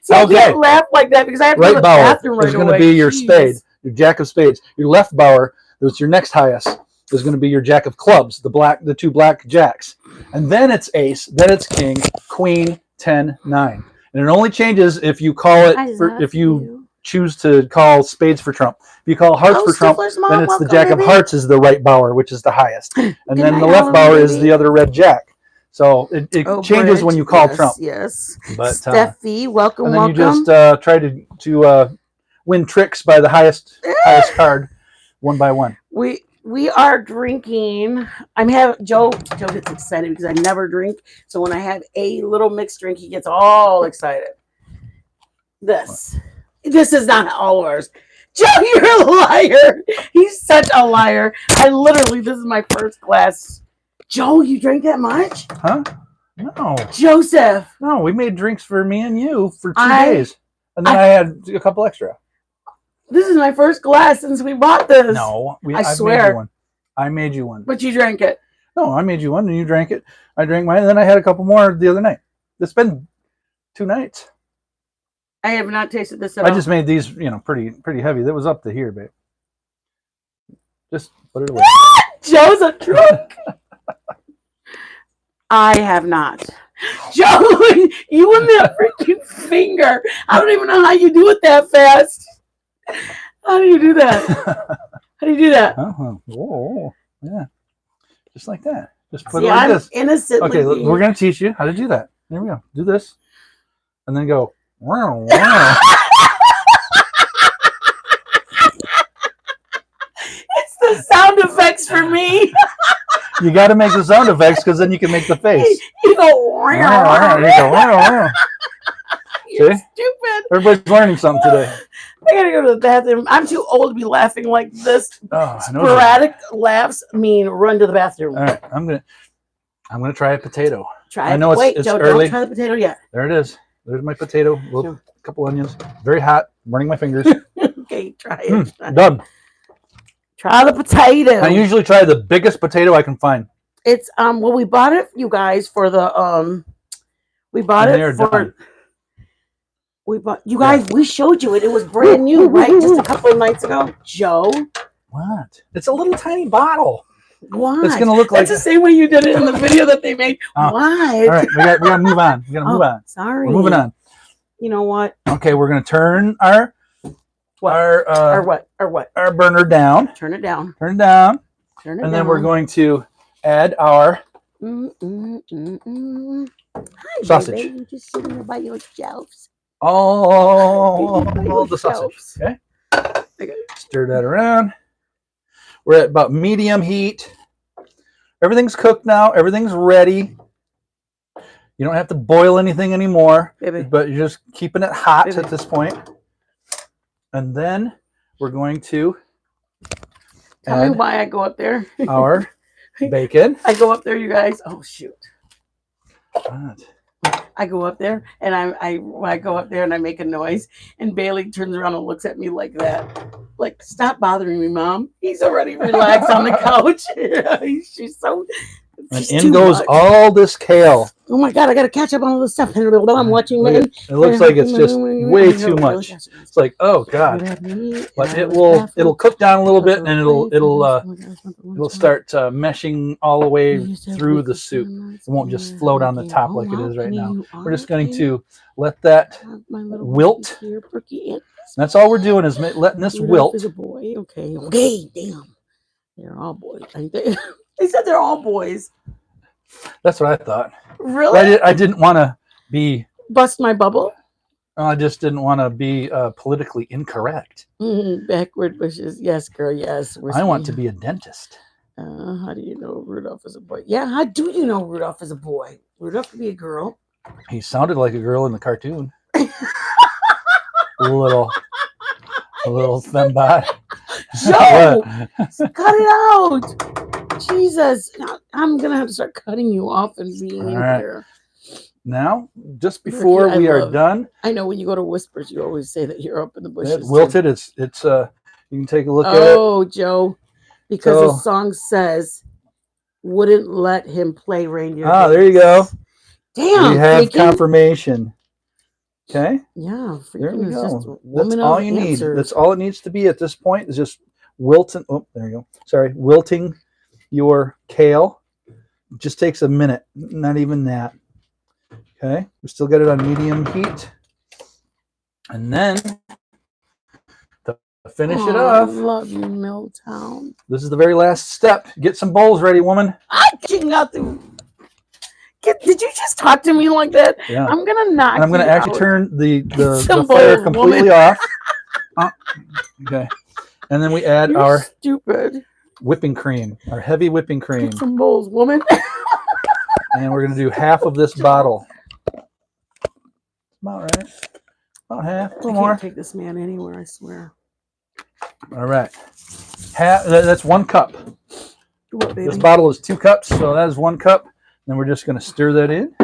So I Okay. can't laugh like that because I have to go to Right the bower bathroom right is going away. to be your Jeez. spade, your jack of spades. Your left bower, that's your next highest, is going to be your jack of clubs, the two black jacks. And then it's ace, then it's king, queen, 10, 9. And it only changes if you call it, if you choose to call spades for trump. If you call hearts for trump, Stifler's mom, then it's the welcome, jack of baby. hearts is the right bower, which is the highest. And Good then night, the left Halloween, bower is baby. the other red jack. So it Oh, changes when Bridge, you call yes, trump. Yes. But Steffi, welcome, and then welcome. you just try to win tricks by the highest card, one by one. We are drinking. I'm having Joe gets excited because I never drink. So when I have a little mixed drink, he gets all excited. This is not all ours. Joe, you're a liar. He's such a liar. This is my first glass. Joe, you drank that much? Huh? No. Joseph. No, we made drinks for me and you for 2 I- days. And then I had a couple extra. This is my first glass since we bought this. No. I I've swear. Made you one. I made you one. But you drank it. No, I made you one and you drank it. I drank mine and then I had a couple more the other night. It's been 2 nights. I have not tasted this at all. I just made these, pretty heavy. That was up to here, babe. Just put it away. Joe's a drunk. I have not. Joe, you and that freaking finger. I don't even know how you do it that fast. How do you do that? How do you do that? Whoa. Yeah. Just like that. Just put See, it like I'm this. innocently. Okay, we're going to teach you how to do that. There we go. Do this. And then go. Wow, wow. It's the sound effects for me. You got to make the sound effects because then you can make the face. You go. Wow, wow, you go, wow, wow. You're See? stupid. Everybody's learning something today. I gotta go to the bathroom. I'm too old to be laughing like this. Oh, I know. Sporadic laughs mean run to the bathroom. All right, I'm gonna try a potato. Try it. I know it's Joe, early. don't try the potato yet. There it is. There's my potato. A couple onions. Very hot. I'm burning my fingers. Okay, try it. Done. Try the potato. I usually try the biggest potato I can find. It's well, we bought it, you guys, for the we bought And it for. We bought you guys. We showed you it. It was brand new, right? Just a couple of nights ago. Joe, what? It's a little tiny bottle. What? It's gonna look like that's the same way you did it in the video that they made. What? All right, we gotta move on. We gotta move on. Sorry, we're moving on. You know what? Okay, we're gonna turn our burner down. Turn it down. Turn it down. Turn it and down. then we're going to add our Hi, sausage. Baby. You're just sitting there by yourselves. All the sausage. Okay. Stir that around. We're at about medium heat. Everything's cooked now. Everything's ready. You don't have to boil anything anymore, but you're just keeping it hot at this point. And then we're going to tell me why I go up there. Our bacon. I go up there, you guys. Oh shoot! What? I go up there and I go up there and I make a noise, and Bailey turns around and looks at me like that, like, stop bothering me, Mom. He's already relaxed on the couch. She's so. And in goes all this kale. Oh my God, I got to catch up on all this stuff. I'm watching it. It looks like it's just way too much. It's like, oh God. But it'll cook down a little bit, and it'll start meshing all the way through the soup. It won't just float on the top like it is right now. We're just going to let that wilt. That's all we're doing is letting this wilt. Is a boy. Okay, damn. They're all boys. They said they're all boys. That's what I thought. Really? I didn't want to be... Bust my bubble? I just didn't want to be politically incorrect. Backward wishes. Yes, girl, yes. I want to be a dentist. How do you know Rudolph is a boy? Yeah, how do you know Rudolph is a boy? Rudolph could be a girl. He sounded like a girl in the cartoon. a little fembot. Joe, cut it out. Jesus, I'm gonna have to start cutting you off and being in here. Now, just before we are done, I know when you go to Whispers, you always say that you're up in the bushes. It wilted. It's you can take a look at it. Oh, Joe, because the song says, "Wouldn't let him play reindeer." Ah, there you go. Damn, we have confirmation. Okay. Yeah, there we go. That's all you need. That's all it needs to be at this point. Is just wilting. Oh, there you go. Sorry, wilting your kale. It just takes a minute. Not even that. Okay. We still got it on medium heat. And then to finish it off. I love you, Milltown. This is the very last step. Get some bowls ready, woman. Did you just talk to me like that? Yeah. I'm gonna knock. And I'm gonna actually turn the Some fire bowls, completely off. Okay. And then we add our stupid whipping cream, our heavy whipping cream. Get some bowls, woman. And we're gonna do half of this bottle. About right. About half. A little more. Can't take this man anywhere, I swear. All right. That's 1 cup. What, baby? This bottle is 2 cups, so that is 1 cup. Then we're just gonna stir that in.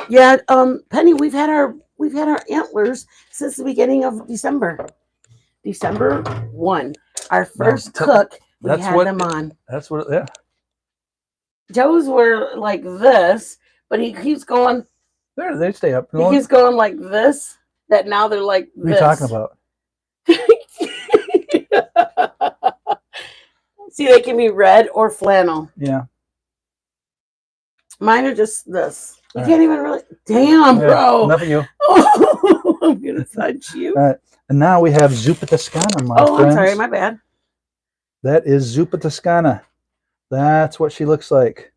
Yeah, Penny, we've had our antlers since the beginning of December. December 1. Our first cook, we had them on. That's what, yeah. Joe's were like this, but he keeps going. There, they stay up. He keeps going like this, that now they're like this. What are you talking about? See, they can be red or flannel. Yeah. Mine are just this. You can't even really. Damn, bro. Enough of you. Oh, I'm going to touch you. All right. And now we have Zuppa Tascana, my friends. I'm sorry. My bad. That is Zuppa Tascana. That's what she looks like.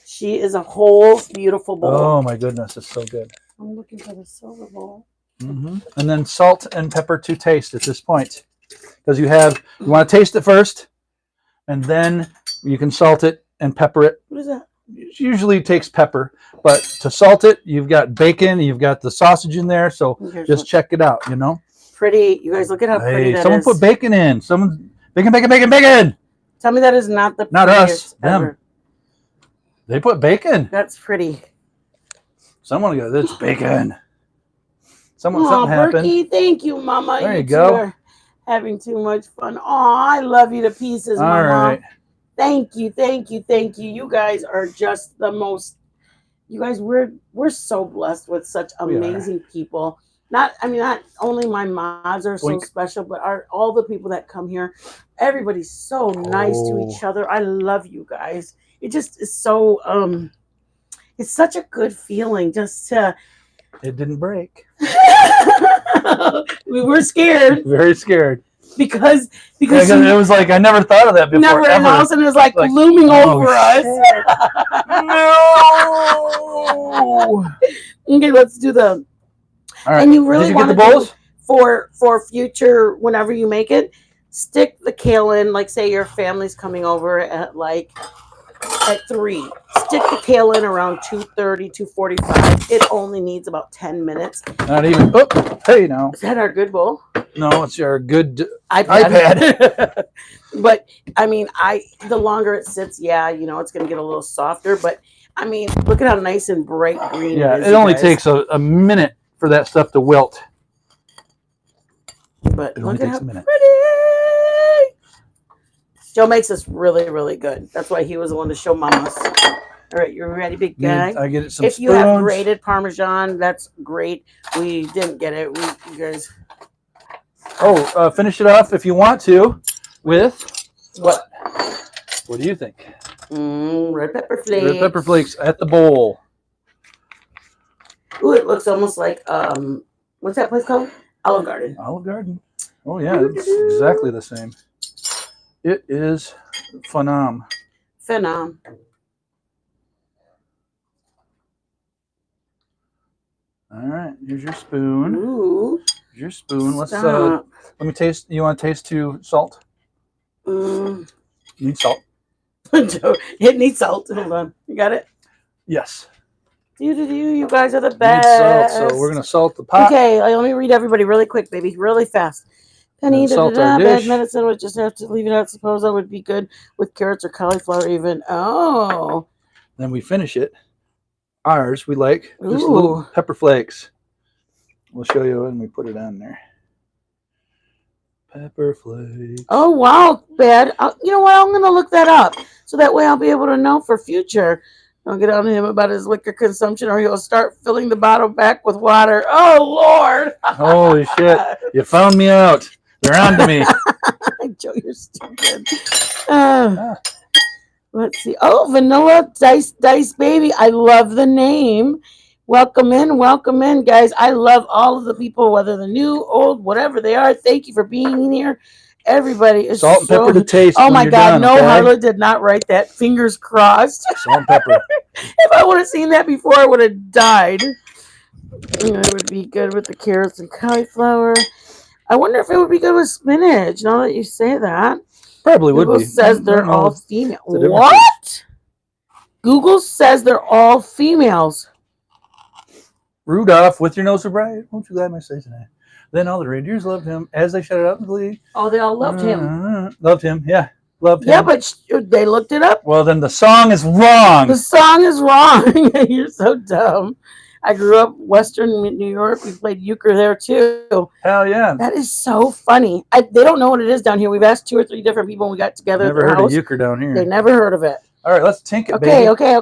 She is a whole beautiful bowl. Oh, my goodness. It's so good. I'm looking for the silver bowl. And then salt and pepper to taste at this point. Because you want to taste it first. And then you can salt it and pepper it. What is that? usually takes pepper, but to salt it, you've got bacon, you've got the sausage in there, so just check it out, you know. Pretty. You guys look at how pretty that someone is. put bacon in. Someone bacon. Tell me that is not the Not us. ever. Them. They put bacon. That's pretty. Someone got this bacon. Something Berkey, happened. thank you, Mama. There you two go. are having too much fun. Oh, I love you to pieces, All Mama. right. Thank you. You guys are just the most. You guys, we're so blessed with such amazing people. Not only my mods are so special, but all the people that come here. Everybody's so nice to each other. I love you guys. It just is so it's such a good feeling just to. It didn't break. We were scared. Very scared. Because it was like I never thought of that before. Never in the house, and it was like looming over us. No. Okay, let's do the. All right. And you really want to get the bowls for future whenever you make it. Stick the kale in. Like say your family's coming over at 3. Stick the kale in around 2:30, 2:45. It only needs about 10 minutes. Not even. Oh, hey now. Is that our good bowl? No, it's our good iPad. But the longer it sits, it's gonna get a little softer. But look at how nice and bright green it is. It only takes a minute for that stuff to wilt. But it only takes a minute. Pretty. Joe makes this really, really good. That's why he was the one to show Mama's. All right, you're ready, big guy? I get it. Some if you have grated Parmesan, that's great. We didn't get it. You guys. Oh, finish it off if you want to with what? What do you think? Red pepper flakes. Red pepper flakes at the bowl. Ooh, it looks almost like what's that place called? Olive Garden. Olive Garden. Oh yeah, it's exactly the same. It is phenom. All right, here's your spoon. Ooh. Here's your spoon. Let's let me taste. You want to taste to salt? You need salt. It needs salt. Hold on. You got it? Yes. You guys are the best. Salt, so we're gonna salt the pot. Okay, let me read everybody really quick, baby, really fast. Penny, bad medicine would just have to leave it out. Suppose that would be good with carrots or cauliflower even. Oh. Then we finish it. Ours, we like just little pepper flakes. We'll show you when we put it on there. Pepper flakes. Oh, wow, bad. You know what? I'm going to look that up. So that way I'll be able to know for future. I'll get on to him about his liquor consumption or he'll start filling the bottle back with water. Oh, Lord. Holy shit. You found me out. They're on to me. Joe, you're stupid. Let's see. Oh, Vanilla Dice Baby. I love the name. Welcome in, guys. I love all of the people, whether they're new, old, whatever they are. Thank you for being here. Everybody is salt and pepper to taste. Oh my God, no, Harlow did not write that. Fingers crossed. Salt and pepper. If I would have seen that before, I would have died. It would be good with the carrots and cauliflower. I wonder if it would be good with spinach. Now that you say that, probably would be. Google says they're all female. What? Google says they're all females. Rudolph, with your nose so bright, won't you glad my say tonight? Then all the reindeers loved him as they shouted out in glee. Oh, they all loved him. Loved him, yeah. Loved him. Yeah, but they looked it up. Well, then the song is wrong. The song is wrong. You're so dumb. I grew up Western New York. We played euchre there too. Hell yeah. That is so funny. They don't know what it is down here. We've asked 2 or 3 different people when we got together. Never heard of euchre down here. They never heard of it. All right, let's tink it, baby. Okay.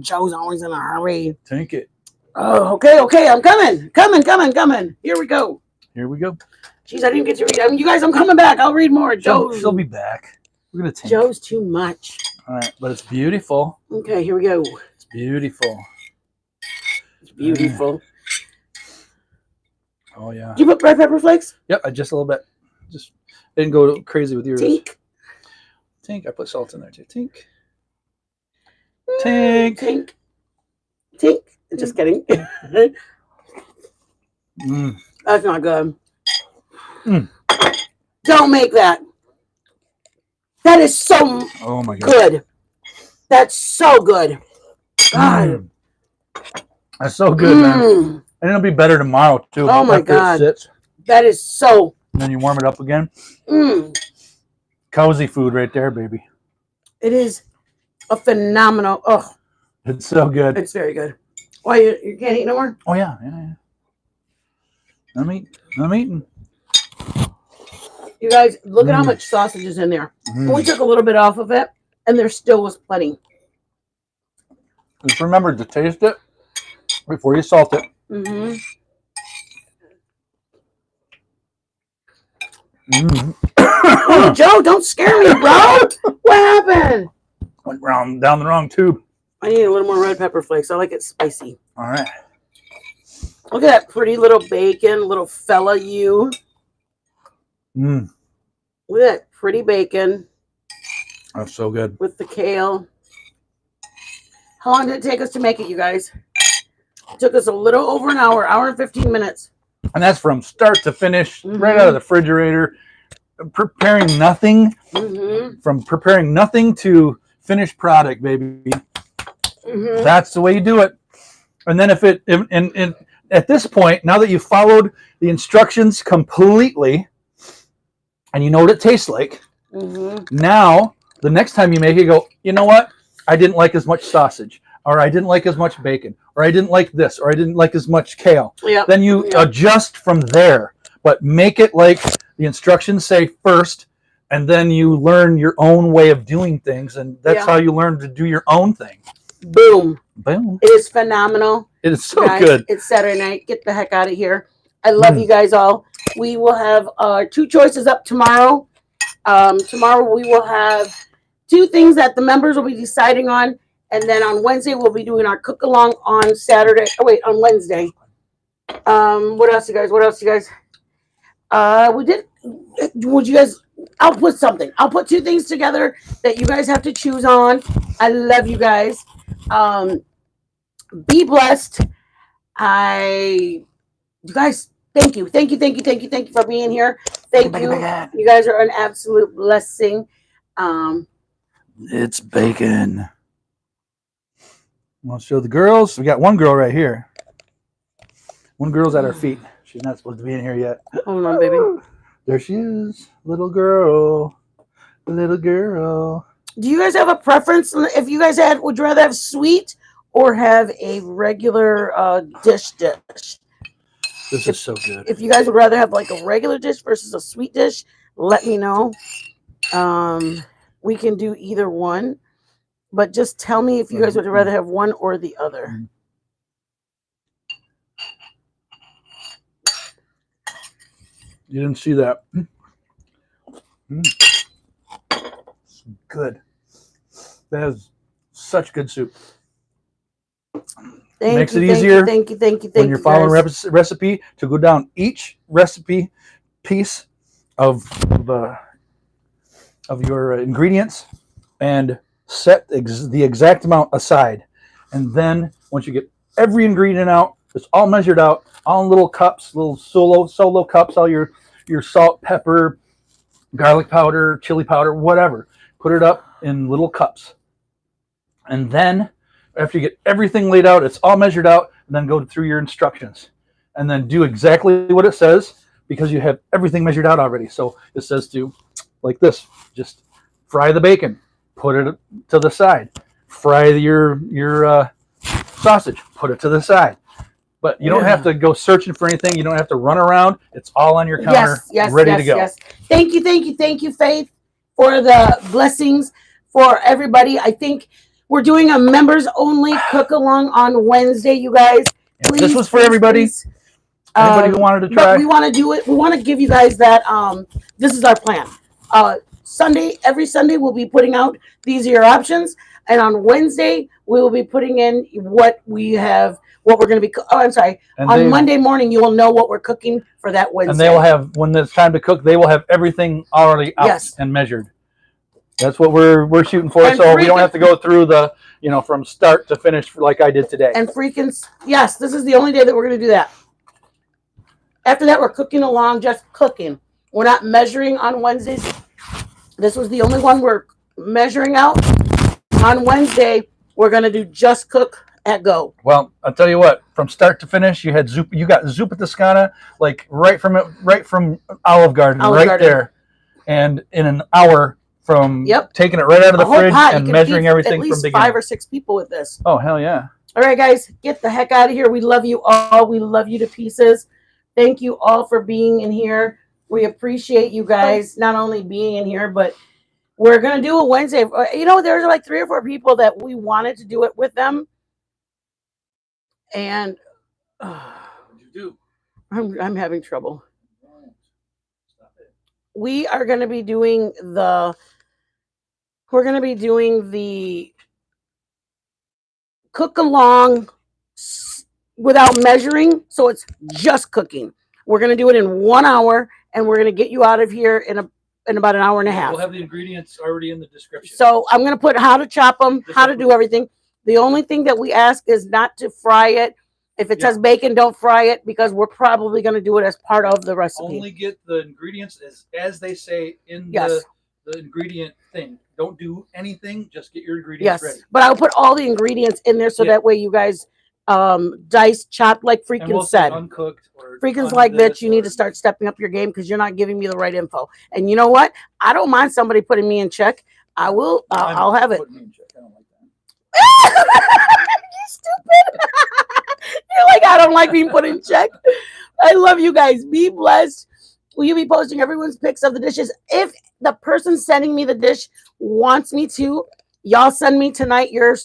Joe's always in a hurry. Tink it. Oh, okay. I'm coming. Here we go. Jeez, I didn't get to read. You guys, I'm coming back. I'll read more. She'll be back. We're gonna tink. Joe's too much. All right, but it's beautiful. Okay, here we go. It's beautiful. Oh yeah. Did you put red pepper flakes? Yep, just a little bit. Just didn't go crazy with yours. Tink. I put salt in there too. Tink. Just kidding. That's not good. Don't make that. That is so oh my God. good. That's so good. God. That's so good, man. Mm. And it'll be better tomorrow too. Oh my after God. it sits. That is so. And then you warm it up again. Mm. Cozy food right there, baby. It is a phenomenal. Oh, It's so good. it's very good. Why you can't eat no more? Oh yeah. I'm eating. You guys, look at how much sausage is in there. We took a little bit off of it, and there still was plenty. Just remember to taste it before you salt it. Mm-hmm. Oh, Joe, don't scare me, bro. What happened? Went down the wrong tube. I need a little more red pepper flakes. I like it spicy. All right. Look at that pretty little bacon, little fella you. Mmm. Look at that pretty bacon That's so good. with the kale. How long did it take us to make it, you guys? It took us a little over an hour and 15 minutes. And that's from start to finish, right out of the refrigerator. Preparing nothing, from preparing nothing to finished product, baby. That's the way you do it. And then at this point, now that you've followed the instructions completely, and you know what it tastes like, now the next time you make it, go, you know what? I didn't like as much sausage, or I didn't like as much bacon, or I didn't like this, or I didn't like as much kale. Yep. Then you adjust from there, but make it like the instructions say first, and then you learn your own way of doing things, and that's how you learn to do your own thing. Boom. Boom. It is phenomenal. It is so guys, good. It's Saturday night. Get the heck out of here. I love you guys all. We will have 2 choices up tomorrow. Tomorrow we will have 2 things that the members will be deciding on. And then on Wednesday, we'll be doing our cook along on Saturday. Oh, wait, on Wednesday. What else, you guys? Would you guys, I'll put something. I'll put 2 things together that you guys have to choose on. I love you guys. Be blessed. You guys, thank you for being here. Thank you. You guys are an absolute blessing. It's bacon. I'll show the girls. We got one girl right here. One girl's at our feet. She's not supposed to be in here yet. Hold on, baby. There she is. Little girl. Little girl. Do you guys have a preference? If you guys would you rather have sweet or have a regular dish? This is so good. If you guys would rather have like a regular dish versus a sweet dish, let me know. We can do either one. But just tell me if you guys would rather have one or the other. You didn't see that. It's good. That is such good soup. Makes it easier Thank you. when you're following recipe to go down each recipe piece of your ingredients and set the exact amount aside. And then once you get every ingredient out, it's all measured out, all in little cups, little solo cups, all your salt, pepper, garlic powder, chili powder, whatever. Put it up in little cups. And then after you get everything laid out, it's all measured out, and then go through your instructions. And then do exactly what it says, because you have everything measured out already. So it says to, like this, just fry the bacon, put it to the side. Fry your sausage, put it to the side. But you don't have to go searching for anything. You don't have to run around. It's all on your counter, ready to go. Yes. Thank you, Faith, for the blessings for everybody. I think we're doing a members only cook along on Wednesday, you guys. Please, this was for everybody. Please. Anybody who wanted to try. But we want to do it. We want to give you guys that. This is our plan. Every Sunday we'll be putting out, these are your options, and on Wednesday we will be putting in what we're going to be. On Monday morning you will know what we're cooking for that Wednesday. And they will have, when it's time to cook, they will have everything already out and measured. That's what we're shooting for, so we don't have to go through the, from start to finish like I did today. And yes, this is the only day that we're going to do that. After that, we're cooking along, just cooking. We're not measuring on Wednesdays. This was the only one we're measuring out. On Wednesday, we're gonna do just cook at go. Well, I'll tell you what. From start to finish, you had Zuppa. You got Zuppa Tascana, like right from Olive Garden, Olive right Garden. there, and in an hour from Yep. taking it right out of A the whole fridge pot. You and can measuring feed everything at least from beginning. 5 or 6 people with this. Oh hell yeah! All right, guys, get the heck out of here. We love you all. We love you to pieces. Thank you all for being in here. We appreciate you guys not only being in here, but we're gonna do a Wednesday. You know, there's like 3 or 4 people that we wanted to do it with them, and What'd you do? I'm having trouble. We are gonna be doing the. We're gonna be doing the cook along without measuring, so it's just cooking. We're gonna do it in 1 hour, and we're gonna get you out of here in about an hour and a half. We'll have the ingredients already in the description. So I'm gonna put how to chop them, how to do everything. The only thing that we ask is not to fry it. If it says bacon, don't fry it, because we're probably gonna do it as part of the recipe. Only get the ingredients as they say in Yes. the ingredient thing. Don't do anything. Just get your ingredients ready. But I'll put all the ingredients in there so that way you guys dice, chop like And Freakin' we'll say said. uncooked or Freakin's like, bitch, you need to start stepping up your game because you're not giving me the right info. And you know what? I don't mind somebody putting me in check. I will. I'll have it. Put me in check. I don't like that. You stupid. You're like, I don't like being put in check. I love you guys. Be blessed. Will you be posting everyone's pics of the dishes? If the person sending me the dish wants me to, y'all send me tonight your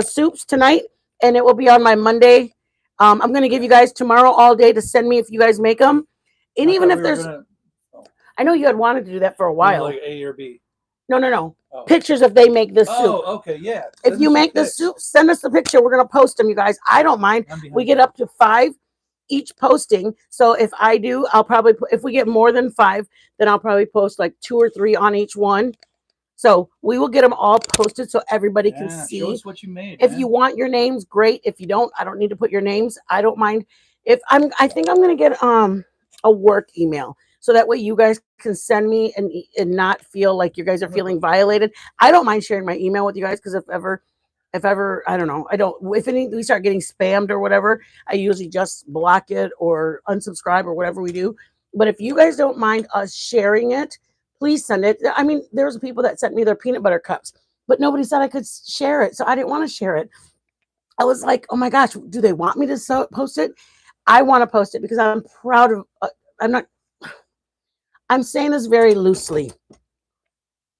soups tonight, and it will be on my Monday. I'm going to give you guys tomorrow all day to send me if you guys make them. And even if there's, I know you had wanted to do that for a while. Like A or B. No. Oh. Pictures if they make this soup. Oh, okay, yeah. If you make the soup, send us the picture. We're going to post them, you guys. I don't mind. We get up to 5 each posting. So if I do, I'll probably, if we get more than 5, then I'll probably post like 2 or 3 on each one. So we will get them all posted so everybody can see. Show us what you made. If you want your names, great. If you don't, I don't need to put your names. I don't mind. I think I'm gonna get a work email so that way you guys can send me and not feel like you guys are feeling violated. I don't mind sharing my email with you guys because if ever I don't know, if we start getting spammed or whatever, I usually just block it or unsubscribe or whatever we do. But if you guys don't mind us sharing it, please send it. I mean, there's people that sent me their peanut butter cups, but nobody said I could share it, so I didn't want to share it. I was like, oh my gosh, do they want me to post it? I want to post it because I'm proud of. I'm saying this very loosely.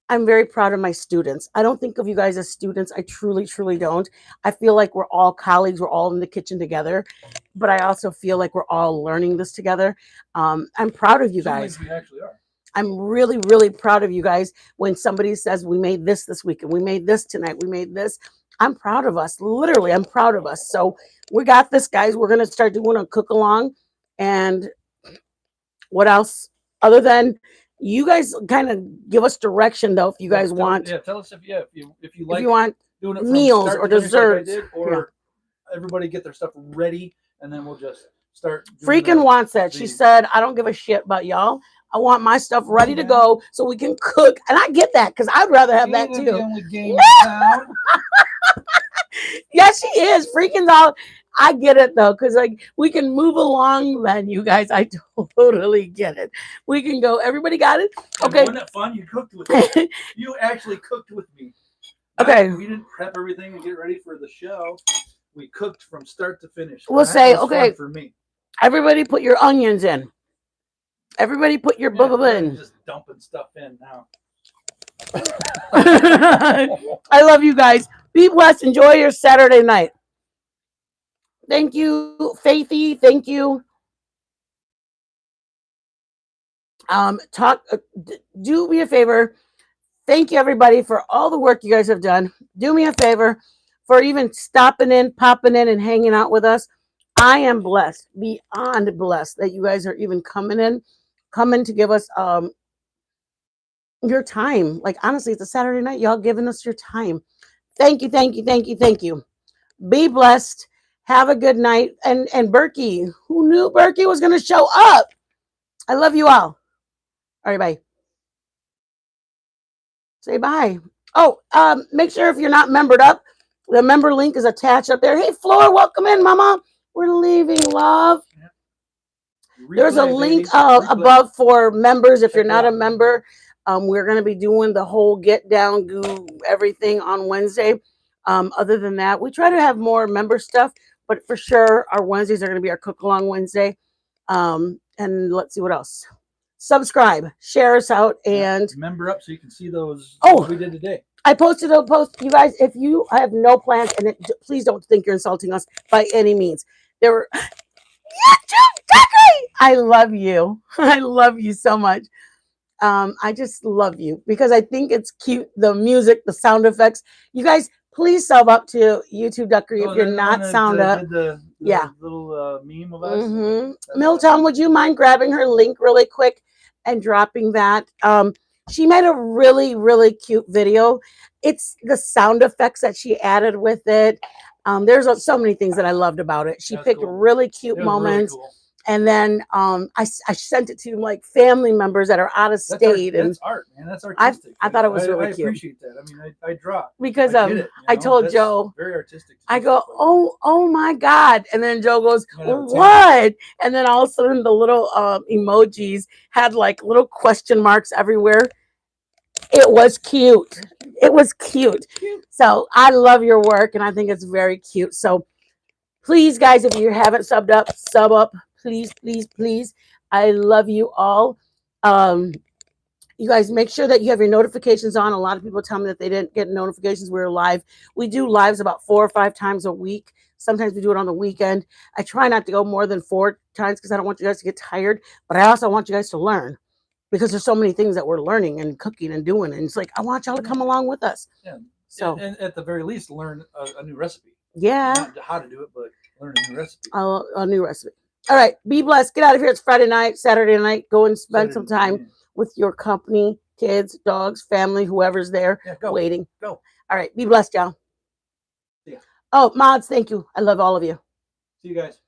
I'm very proud of my students. I don't think of you guys as students. I truly, truly don't. I feel like we're all colleagues. We're all in the kitchen together. But I also feel like we're all learning this together. I'm proud of you guys. We actually are. I'm really, really proud of you guys. When somebody says, we made this week, and we made this tonight, we made this. I'm proud of us. Literally, I'm proud of us. So we got this, guys. We're going to start doing a cook along. And what else? Other than you guys kind of give us direction, though, if you guys want. Yeah, tell us if you like, if you want doing it from meals or desserts. Like or everybody get their stuff ready, and then we'll just start. Freaking wants that. She said, I don't give a shit about y'all. I want my stuff ready to go so we can cook. And I get that because I'd rather have that too. The only game in town. Yes, she is. Freaking out. I get it though, because like we can move along then, you guys. I totally get it. We can go. Everybody got it? Okay. Wasn't it fun? You cooked with me. You actually cooked with me. Okay. We didn't prep everything and get ready for the show. We cooked from start to finish. We'll say, okay, for me. Everybody put your onions in. Everybody put your bubba in. Just dumping stuff in now. I love you guys. Be blessed. Enjoy your Saturday night. Thank you, Faithy. Thank you. Do me a favor. Thank you, everybody, for all the work you guys have done. Do me a favor for even stopping in, popping in, and hanging out with us. I am blessed, beyond blessed, that you guys are even coming to give us your time. Like, honestly, it's a Saturday night. Y'all giving us your time. Thank you, thank you, thank you, thank you. Be blessed. Have a good night. And Berkey, who knew Berkey was going to show up? I love you all. All right, bye. Say bye. Oh, make sure if you're not membered up, the member link is attached up there. Hey, Flora, welcome in, Mama. We're leaving, love. There's a link above for members. If you're not a member, we're going to be doing the whole get down, goo, everything on Wednesday. Other than that, we try to have more member stuff, but for sure, our Wednesdays are going to be our cook along Wednesday. And let's see what else. Subscribe, share us out, and member up so you can see those. Oh, what we did today. I posted a post. You guys, if you have no plans, and please don't think you're insulting us by any means. There were. I love you. I love you so much. I just love you because I think it's cute. The music, the sound effects. You guys, please sub up to YouTube.com if you're not sound up. Yeah. Little meme of us. Milltown, would you mind grabbing her link really quick and dropping that? She made a really, really cute video. It's the sound effects that she added with it. There's so many things that I loved about it. She picked really cute moments. Really cool. And then I sent it to like family members that are out of state. That's art, man. That's artistic. I thought it was really cute. I appreciate that. I mean, I draw. Because I told Joe, very artistic. I go, oh my God. And then Joe goes, what? And then all of a sudden the little emojis had like little question marks everywhere. It was cute. It was cute. So I love your work and I think it's very cute. So please, guys, if you haven't subbed up, sub up. Please, please, please. I love you all. You guys make sure that you have your notifications on. A lot of people tell me that they didn't get notifications. We're live. We do lives about 4 or 5 times a week. Sometimes we do it on the weekend. I try not to go more than 4 times because I don't want you guys to get tired. But I also want you guys to learn because there's so many things that we're learning and cooking and doing. And it's like, I want y'all to come along with us. Yeah. So, and at the very least, learn a new recipe. Yeah. Not how to do it, but learn a new recipe. A new recipe. All right. Be blessed. Get out of here. It's Friday night, Saturday night. Go and spend some time with your company, kids, dogs, family, whoever's there waiting. Go. All right. Be blessed, y'all. See ya. Oh, mods, thank you. I love all of you. See you guys.